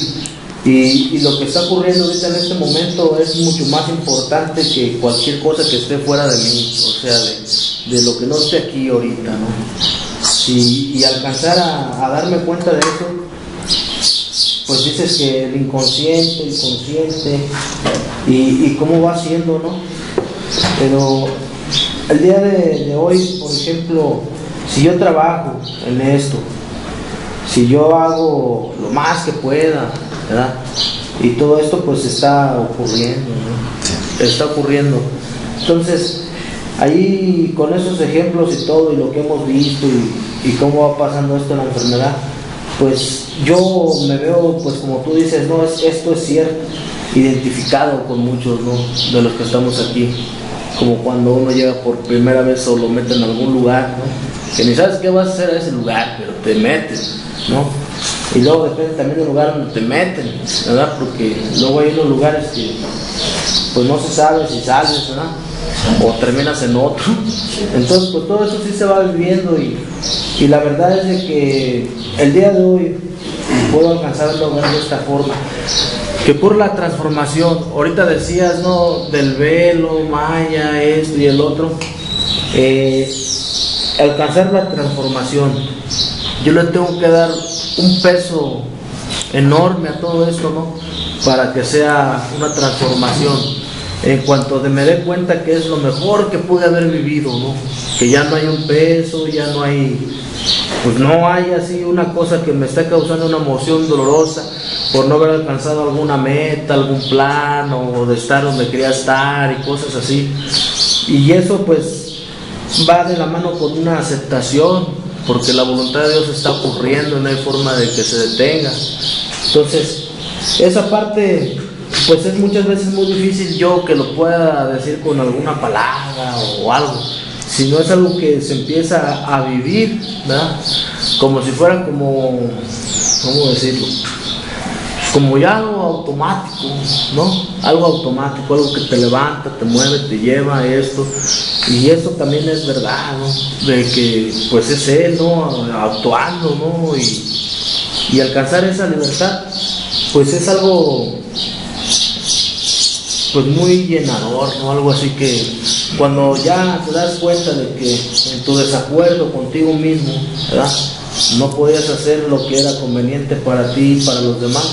y lo que está ocurriendo ahorita en este momento es mucho más importante que cualquier cosa que esté fuera de mí, o sea, de lo que no esté aquí ahorita, ¿no? Y alcanzar a darme cuenta de eso, pues dices que el inconsciente, el consciente, y cómo va siendo, ¿no? Pero el día de hoy, por ejemplo, si yo trabajo en esto, si yo hago lo más que pueda, ¿verdad? Y todo esto pues está ocurriendo, ¿no? Está ocurriendo. Entonces, ahí con esos ejemplos y todo, y lo que hemos visto, y cómo va pasando esto en la enfermedad, pues yo me veo, pues como tú dices, no, esto es cierto, identificado con muchos, ¿no? De los que estamos aquí, como cuando uno llega por primera vez o lo mete en algún lugar, ¿no? Que ni sabes qué vas a hacer a ese lugar, pero te metes, ¿no? Y luego depende también del lugar donde te meten, ¿verdad? Porque luego hay unos lugares que pues no se sabe si sales, ¿verdad? O terminas en otro. Entonces pues todo eso sí se va viviendo, y la verdad es de que el día de hoy puedo alcanzarlo de esta forma, que por la transformación, ahorita decías, ¿no? Del velo, maya, esto y el otro, alcanzar la transformación, yo le tengo que dar un peso enorme a todo esto, ¿no? Para que sea una transformación. En cuanto me dé cuenta que es lo mejor que pude haber vivido, ¿no? Que ya no hay un peso, ya no hay, pues no hay así una cosa que me está causando una emoción dolorosa por no haber alcanzado alguna meta, algún plan, o de estar donde quería estar y cosas así. Y eso pues va de la mano con una aceptación, porque la voluntad de Dios está ocurriendo, no hay forma de que se detenga. Entonces, esa parte, pues es muchas veces muy difícil yo que lo pueda decir con alguna palabra o algo, sino es algo que se empieza a vivir, ¿verdad? Como si fuera como, ¿cómo decirlo? Como ya algo automático, ¿no? Algo automático, algo que te levanta, te mueve, te lleva a esto. Y eso también es verdad, ¿no? De que pues es Él, ¿no? Actuando, ¿no? Y alcanzar esa libertad, pues es algo pues muy llenador, ¿no? Algo así que cuando ya te das cuenta de que en tu desacuerdo contigo mismo, ¿verdad?, no podías hacer lo que era conveniente para ti y para los demás,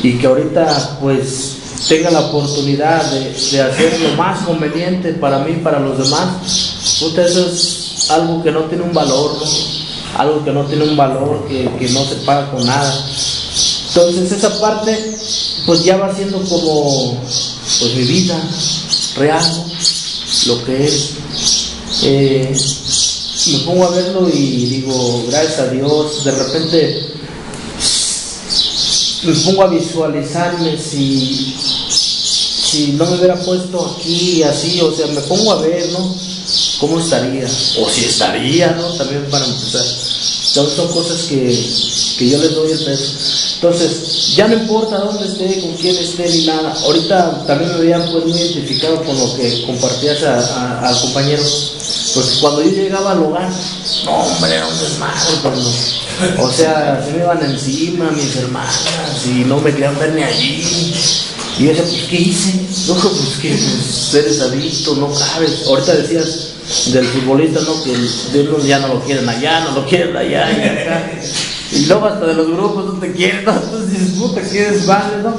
y que ahorita pues tenga la oportunidad de hacer lo más conveniente para mí y para los demás, puta, eso es algo que no tiene un valor, ¿no? Algo que no tiene un valor, que no se paga con nada. Entonces esa parte pues ya va siendo como pues mi vida real, ¿no? Lo que es. Me pongo a verlo y digo, gracias a Dios. De repente me pongo a visualizarme si no me hubiera puesto aquí así, o sea, me pongo a ver, ¿no?, cómo estaría, o si estaría, ¿no?, también para empezar. Entonces son cosas que yo les doy el peso. Entonces, ya no importa dónde esté, con quién esté, ni nada. Ahorita también me veía pues muy identificado con lo que compartías al compañero, porque cuando yo llegaba al hogar, no, hombre, era un desmadre, o sea, se me iban encima mis hermanas y no me querían ver ni allí. Y yo decía, pues, ¿qué hice? No, pues que pues, eres adicto, no cabes. Ahorita decías del futbolista, ¿no?, que Dios ya no lo quieren allá, no lo quieren allá y acá. Y luego hasta de los grupos no te quieren, ¿no? Entonces dices, puta, qué desvale, ¿no?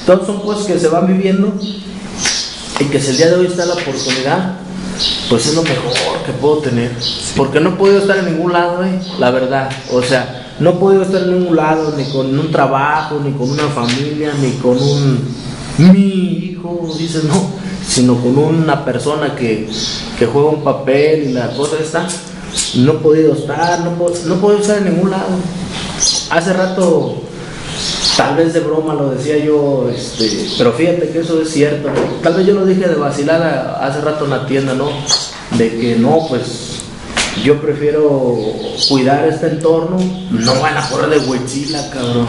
Todos son cosas que se van viviendo, y que si el día de hoy está la oportunidad, pues es lo mejor que puedo tener. Porque no he podido estar en ningún lado, la verdad. O sea, no he podido estar en ningún lado, ni con un trabajo, ni con una familia, ni con mi hijo, dices, no, sino con una persona que juega un papel y la cosa está. No he podido estar, no he podido estar en ningún lado. Hace rato, tal vez de broma lo decía yo, pero fíjate que eso es cierto, ¿no? Tal vez yo lo dije de vacilada hace rato en la tienda, ¿no?, de que no, pues yo prefiero cuidar este entorno, no van a correr de Huitzila, cabrón.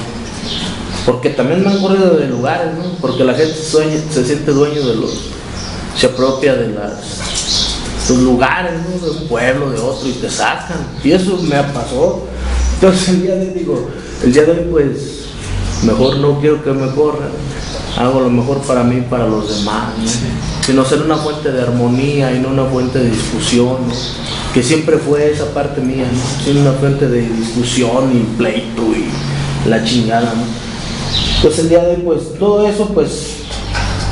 Porque también me han corrido de lugares, ¿no? Porque la gente se siente dueño se apropia de los lugares, ¿no?, de un pueblo, de otro, y te sacan. Y eso me pasó. Entonces el día de hoy pues mejor no quiero que me corran, hago lo mejor para mí y para los demás, ¿no? Sino ser una fuente de armonía y no una fuente de discusión, ¿no?, que siempre fue esa parte mía, ¿no?, ser una fuente de discusión y pleito y la chingada, ¿no? Pues el día de hoy pues todo eso pues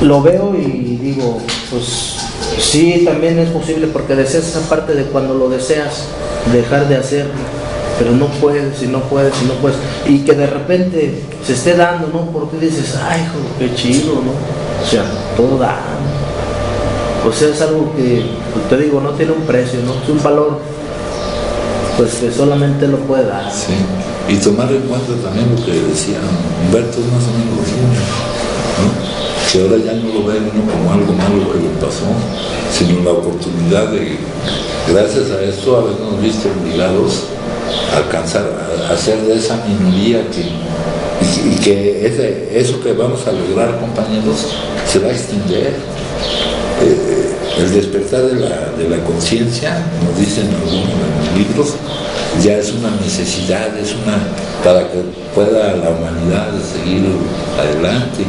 lo veo y digo, pues sí, también es posible, porque deseas esa parte de cuando lo deseas dejar de hacerlo, pero no puedes, y no puedes, y no puedes, y que de repente se esté dando, ¿no?, porque dices, ay, hijo, qué chido, ¿no? O sea, todo da, ¿no? O sea, es algo que, pues, te digo, no tiene un precio, ¿no? Es un valor, pues, que solamente lo puede dar. Sí, y tomar en cuenta también lo que decía Humberto, es más o menos lo mismo, ¿no?, que ahora ya no lo ve uno como algo malo que le pasó, sino la oportunidad de, gracias a esto, habernos visto obligados a alcanzar, a hacer de esa minoría y que eso que vamos a lograr, compañeros, se va a extender. El despertar de la conciencia, nos dicen algunos de los libros, ya es una necesidad, para que pueda la humanidad seguir adelante.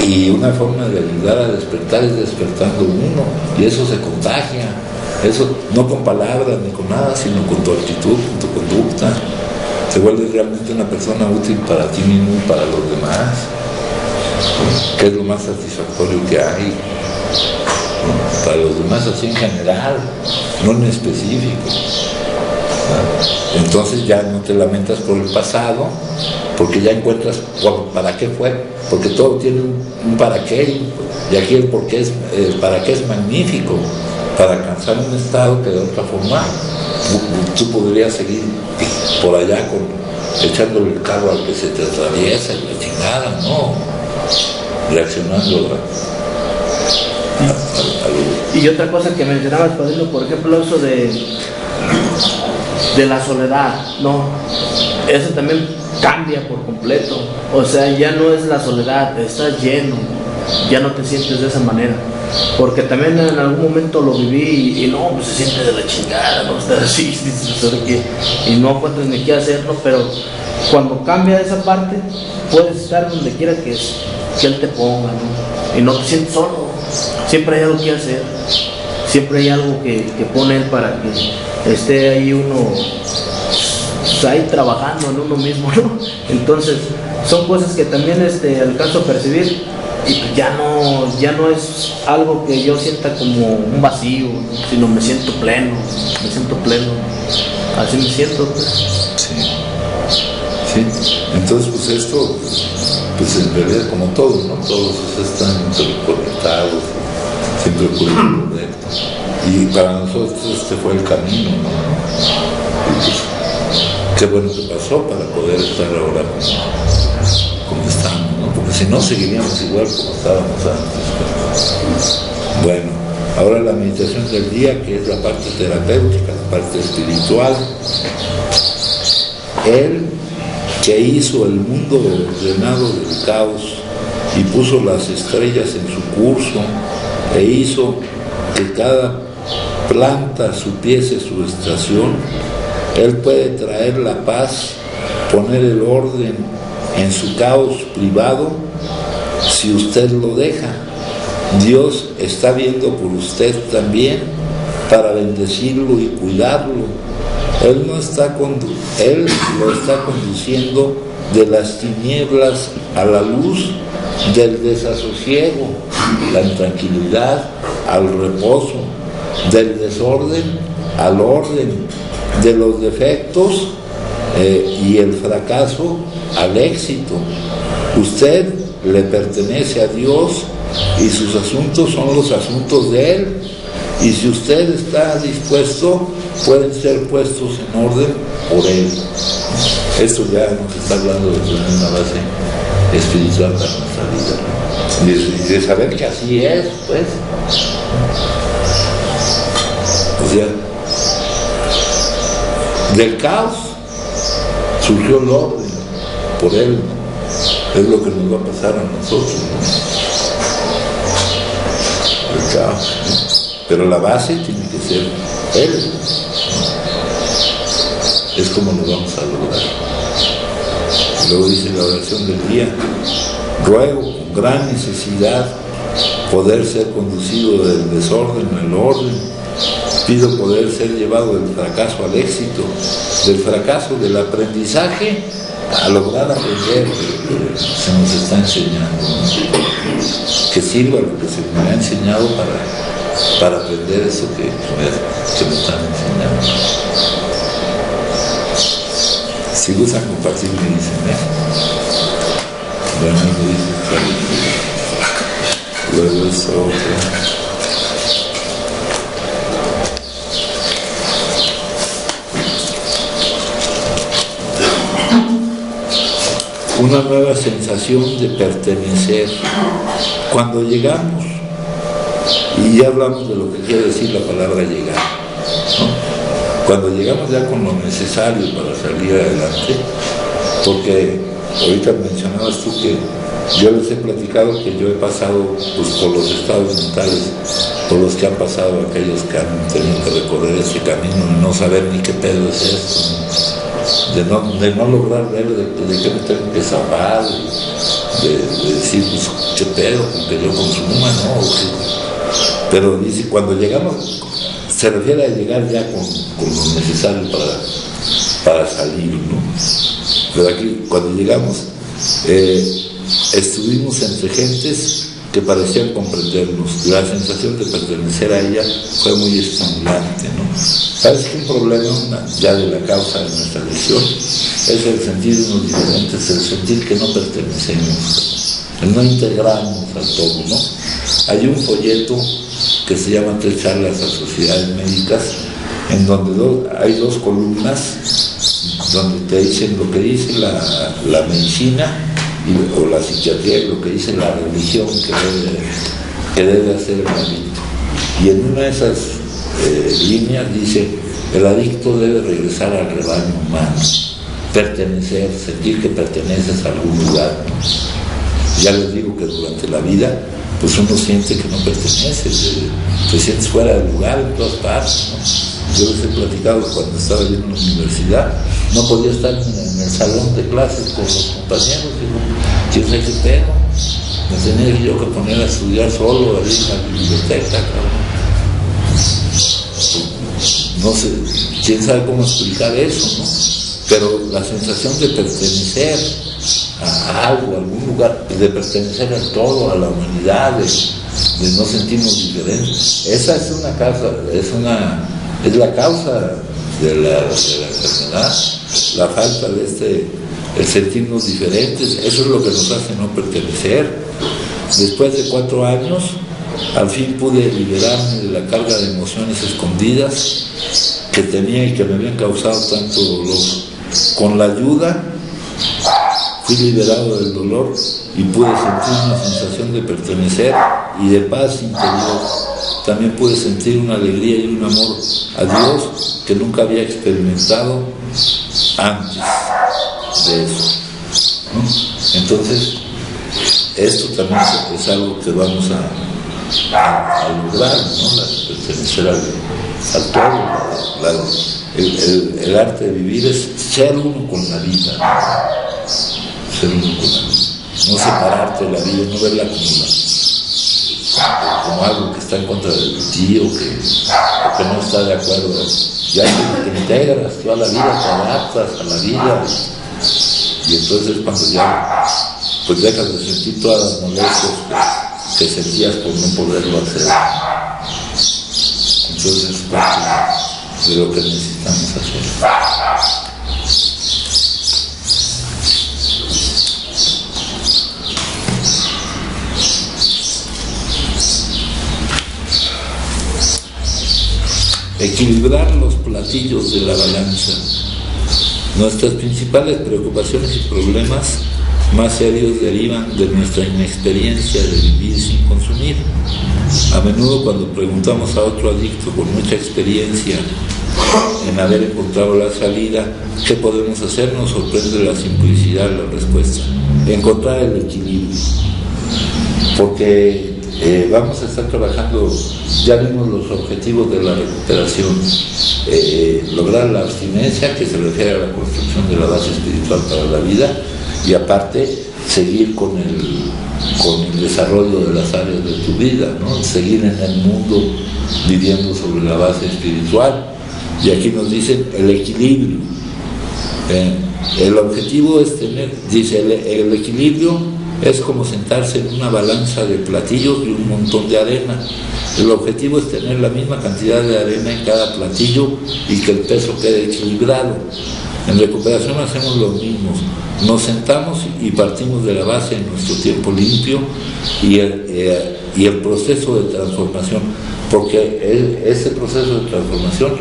Y una forma de ayudar a despertar es despertando uno, y eso se contagia, eso no con palabras ni con nada, sino con tu actitud, con tu conducta. Te vuelves realmente una persona útil para ti mismo y para los demás, que es lo más satisfactorio que hay, ¿no?, para los demás, así en general, no en específico, ¿no? Entonces ya no te lamentas por el pasado, porque ya encuentras para qué fue, porque todo tiene un para qué, y aquí el para qué es magnífico, para alcanzar un estado que de otra forma tú podrías seguir por allá echándole el carro al que se te atraviesa y la chingada, no, reaccionando a Y otra cosa que mencionabas, Padrino, por ejemplo, eso de la soledad, ¿no? Eso también cambia por completo. O sea, ya no es la soledad, estás lleno, ya no te sientes de esa manera. Porque también en algún momento lo viví y no, pues se siente de la chingada, ¿no? Estás así, y no encuentras ni qué hacer, ¿no? Pero cuando cambia esa parte, puedes estar donde quiera que Él te ponga, ¿no? Y no te sientes solo, siempre hay algo que hacer, siempre hay algo que pone Él para que esté ahí uno, pues, ahí trabajando en uno mismo, ¿no? Entonces, son cosas que también alcanzo a percibir. Y ya no es algo que yo sienta como un vacío, ¿no? Sino me siento pleno, así me siento, pues. Sí. Entonces, pues esto, pues en realidad como todo, ¿no? Todos están interconectados, siempre ocurre lo correcto. Y para nosotros este fue el camino, ¿no? Y pues, qué bueno que pasó para poder estar ahora como estamos, ¿no? Porque si no seguiríamos igual como estábamos antes. Bueno, ahora la meditación del día, que es la parte terapéutica, la parte espiritual. Él que hizo el mundo ordenado del caos y puso las estrellas en su curso e hizo que cada planta supiese su estación, Él puede traer la paz, poner el orden en su caos privado si usted lo deja. Dios está viendo por usted también para bendecirlo y cuidarlo. Él lo está conduciendo de las tinieblas a la luz, del desasosiego, la intranquilidad al reposo, del desorden al orden, de los defectos y el fracaso al éxito. Usted le pertenece a Dios y sus asuntos son los asuntos de Él. Y si usted está dispuesto, pueden ser puestos en orden por Él. Esto ya nos está hablando de tener una base espiritual para nuestra vida, y de saber que así es, pues. O sea, del caos surgió el orden por Él. Es lo que nos va a pasar a nosotros, ¿no? El caos, ¿no? Pero la base tiene que ser Él. Es como lo vamos a lograr. Luego dice la oración del día: ruego con gran necesidad poder ser conducido del desorden al orden. Pido poder ser llevado del fracaso al éxito, del fracaso del aprendizaje a lograr aprender lo que se nos está enseñando, ¿no? Que sirva lo que se me ha enseñado para aprender eso que me están enseñando. Si gustan compartir, me dicen, Bueno, me dicen, luego es otro. Una nueva sensación de pertenecer. Cuando llegamos, y ya hablamos de lo que quiere decir la palabra llegar, ¿no? Cuando llegamos ya con lo necesario para salir adelante, porque ahorita mencionabas tú que yo les he platicado que yo he pasado pues, por los estados mentales, por los que han pasado aquellos que han tenido que recorrer este camino y no saber ni qué pedo es esto, ¿no? De no lograr ver de qué me tengo que zafar, de decir, pues, qué pedo, con que yo consuma, ¿no? Pero dice, cuando llegamos, se refiere a llegar ya con lo necesario para salir, ¿no? Pero aquí, cuando llegamos, estuvimos entre gentes que parecían comprendernos. La sensación de pertenecer a ella fue muy estimulante, ¿no? Parece que un problema ya de la causa de nuestra visión es el sentirnos diferentes, el sentir que no pertenecemos, el no integrarnos al todo, ¿no? Hay un folleto que se llama Tres charlas a sociedades médicas, en donde hay dos columnas donde te dicen lo que dice la medicina o la psiquiatría y lo que dice la religión que debe hacer el adicto. Y en una de esas líneas dice: el adicto debe regresar al rebaño humano, pertenecer, sentir que perteneces a algún lugar. Ya les digo que durante la vida pues uno siente que no pertenece, te sientes fuera del lugar en todas partes, ¿no? Yo les he platicado que cuando estaba yo en la universidad no podía estar en el salón de clases con los compañeros, yo sé qué pedo, me tenía yo que poner a estudiar solo ahí en la biblioteca, no sé, quién sabe cómo explicar eso, ¿no? Pero la sensación de pertenecer a algo, a algún lugar, de pertenecer al todo, a la humanidad, de no sentirnos diferentes, esa es una causa, es la causa de la enfermedad, la falta de el sentirnos diferentes. Eso es lo que nos hace no pertenecer. Después de 4 años, al fin pude liberarme de la carga de emociones escondidas que tenía y que me habían causado tanto dolor. Con la ayuda fui liberado del dolor y pude sentir una sensación de pertenecer y de paz interior. También pude sentir una alegría y un amor a Dios que nunca había experimentado antes de eso, ¿no? Entonces, esto también es algo que vamos a lograr, ¿no? Pertenecer al todo. El arte de vivir es ser uno con la vida, ¿no? Ser uno con la vida. No separarte de la vida, no verla como algo que está en contra de ti o que no está de acuerdo. Ya te integras tú a la vida, te adaptas a la vida, y entonces cuando ya pues dejas de sentir todas las molestias que sentías por no poderlo hacer. Entonces es parte de lo que necesitamos hacer. Equilibrar los platillos de la balanza. Nuestras principales preocupaciones y problemas más serios derivan de nuestra inexperiencia de vivir sin consumir. A menudo cuando preguntamos a otro adicto con mucha experiencia en haber encontrado la salida, ¿qué podemos hacer? Nos sorprende la simplicidad de la respuesta. Encontrar el equilibrio. Porque vamos a estar trabajando, ya vimos los objetivos de la recuperación, lograr la abstinencia, que se refiere a la construcción de la base espiritual para la vida, y aparte seguir con el desarrollo de las áreas de tu vida, ¿no? Seguir en el mundo viviendo sobre la base espiritual. Y aquí nos dicen el equilibrio. El objetivo es tener, dice, el equilibrio es como sentarse en una balanza de platillos y un montón de arena. El objetivo es tener la misma cantidad de arena en cada platillo y que el peso quede equilibrado. En recuperación hacemos lo mismo. Nos sentamos y partimos de la base en nuestro tiempo limpio y el proceso de transformación, porque ese proceso de transformación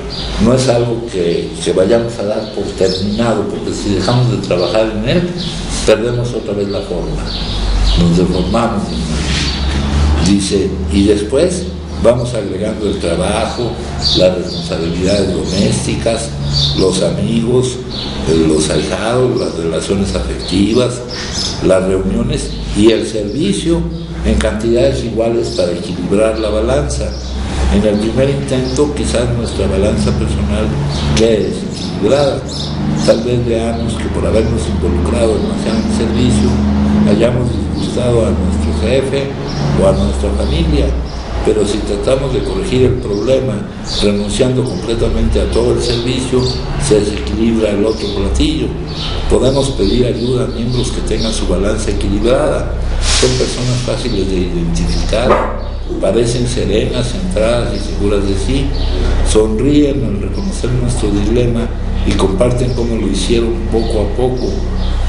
no es algo que vayamos a dar por terminado, porque si dejamos de trabajar en él, perdemos otra vez la forma, nos deformamos. Dice, y después vamos agregando el trabajo, las responsabilidades domésticas, los amigos, los ahijados, las relaciones afectivas, las reuniones y el servicio en cantidades iguales para equilibrar la balanza. En el primer intento quizás nuestra balanza personal quede desequilibrada. Tal vez veamos que por habernos involucrado demasiado en servicio hayamos disgustado a nuestro jefe o a nuestra familia. Pero si tratamos de corregir el problema renunciando completamente a todo el servicio, se desequilibra el otro platillo. Podemos pedir ayuda a miembros que tengan su balanza equilibrada. Son personas fáciles de identificar, parecen serenas, centradas y seguras de sí, sonríen al reconocer nuestro dilema y comparten cómo lo hicieron poco a poco,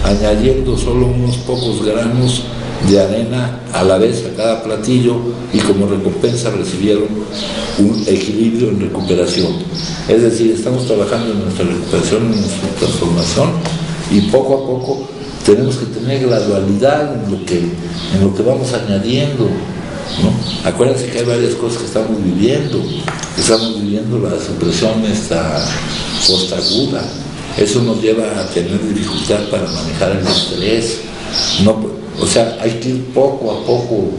añadiendo solo unos pocos granos de arena a la vez a cada platillo, y como recompensa recibieron un equilibrio en recuperación. Es decir, estamos trabajando en nuestra recuperación, en nuestra transformación, y poco a poco tenemos que tener gradualidad en lo que vamos añadiendo, ¿no? Acuérdense que hay varias cosas que estamos viviendo la supresión postaguda. Eso nos lleva a tener dificultad para manejar el estrés. O sea, hay que ir poco a poco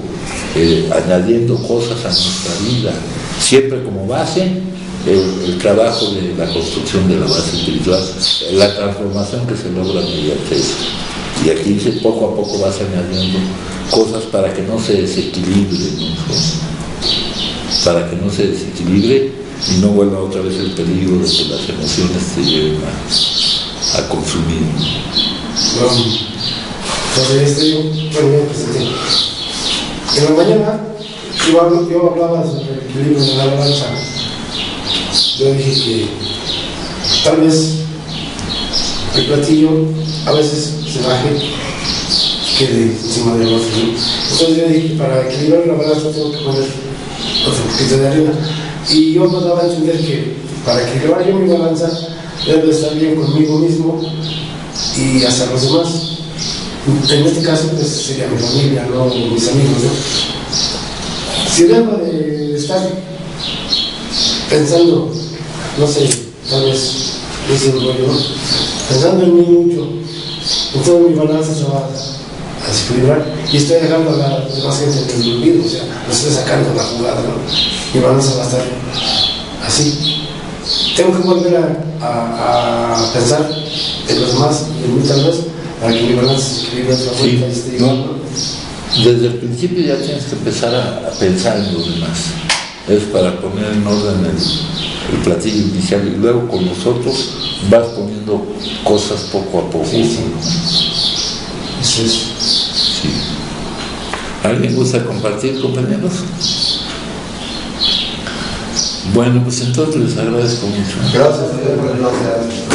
añadiendo cosas a nuestra vida, siempre como base el trabajo de la construcción de la base espiritual, la transformación que se logra mediante eso. Y aquí dice, poco a poco vas añadiendo cosas para que no se desequilibre, ¿no? Para que no se desequilibre y no vuelva otra vez el peligro de que las emociones te lleven a consumir. Sobre esto yo presenté. En la mañana yo hablaba sobre el equilibrio de la balanza. Yo dije que tal vez el platillo a veces se baje, quede encima de los otros. Entonces yo dije que para equilibrar la balanza tengo que poner otro poquito de arena. Y yo me daba a entender que para equilibrar yo mi balanza debo estar bien conmigo mismo y hacia los demás. En este caso pues sería mi familia, no mis amigos, ¿no? Si debo de estar pensando, no sé, tal vez ese rollo, ¿no? Pensando en mí mucho, entonces mi balanza se va a desequilibrar y estoy dejando a la demás gente en el olvido, o sea, no estoy sacando la jugada, ¿no? Mi balanza va a estar así. Tengo que volver a pensar en los demás, en mí tal vez, para que mi balanza se equilibre otra vuelta y esté igual, ¿no? Desde el principio ya tienes que empezar a pensar en los demás. Es para poner en orden el platillo inicial, y luego con nosotros vas poniendo cosas poco a poco. Sí. Eso es. Sí. ¿Alguien gusta compartir, compañeros? Bueno, pues entonces les agradezco mucho. Gracias, gracias.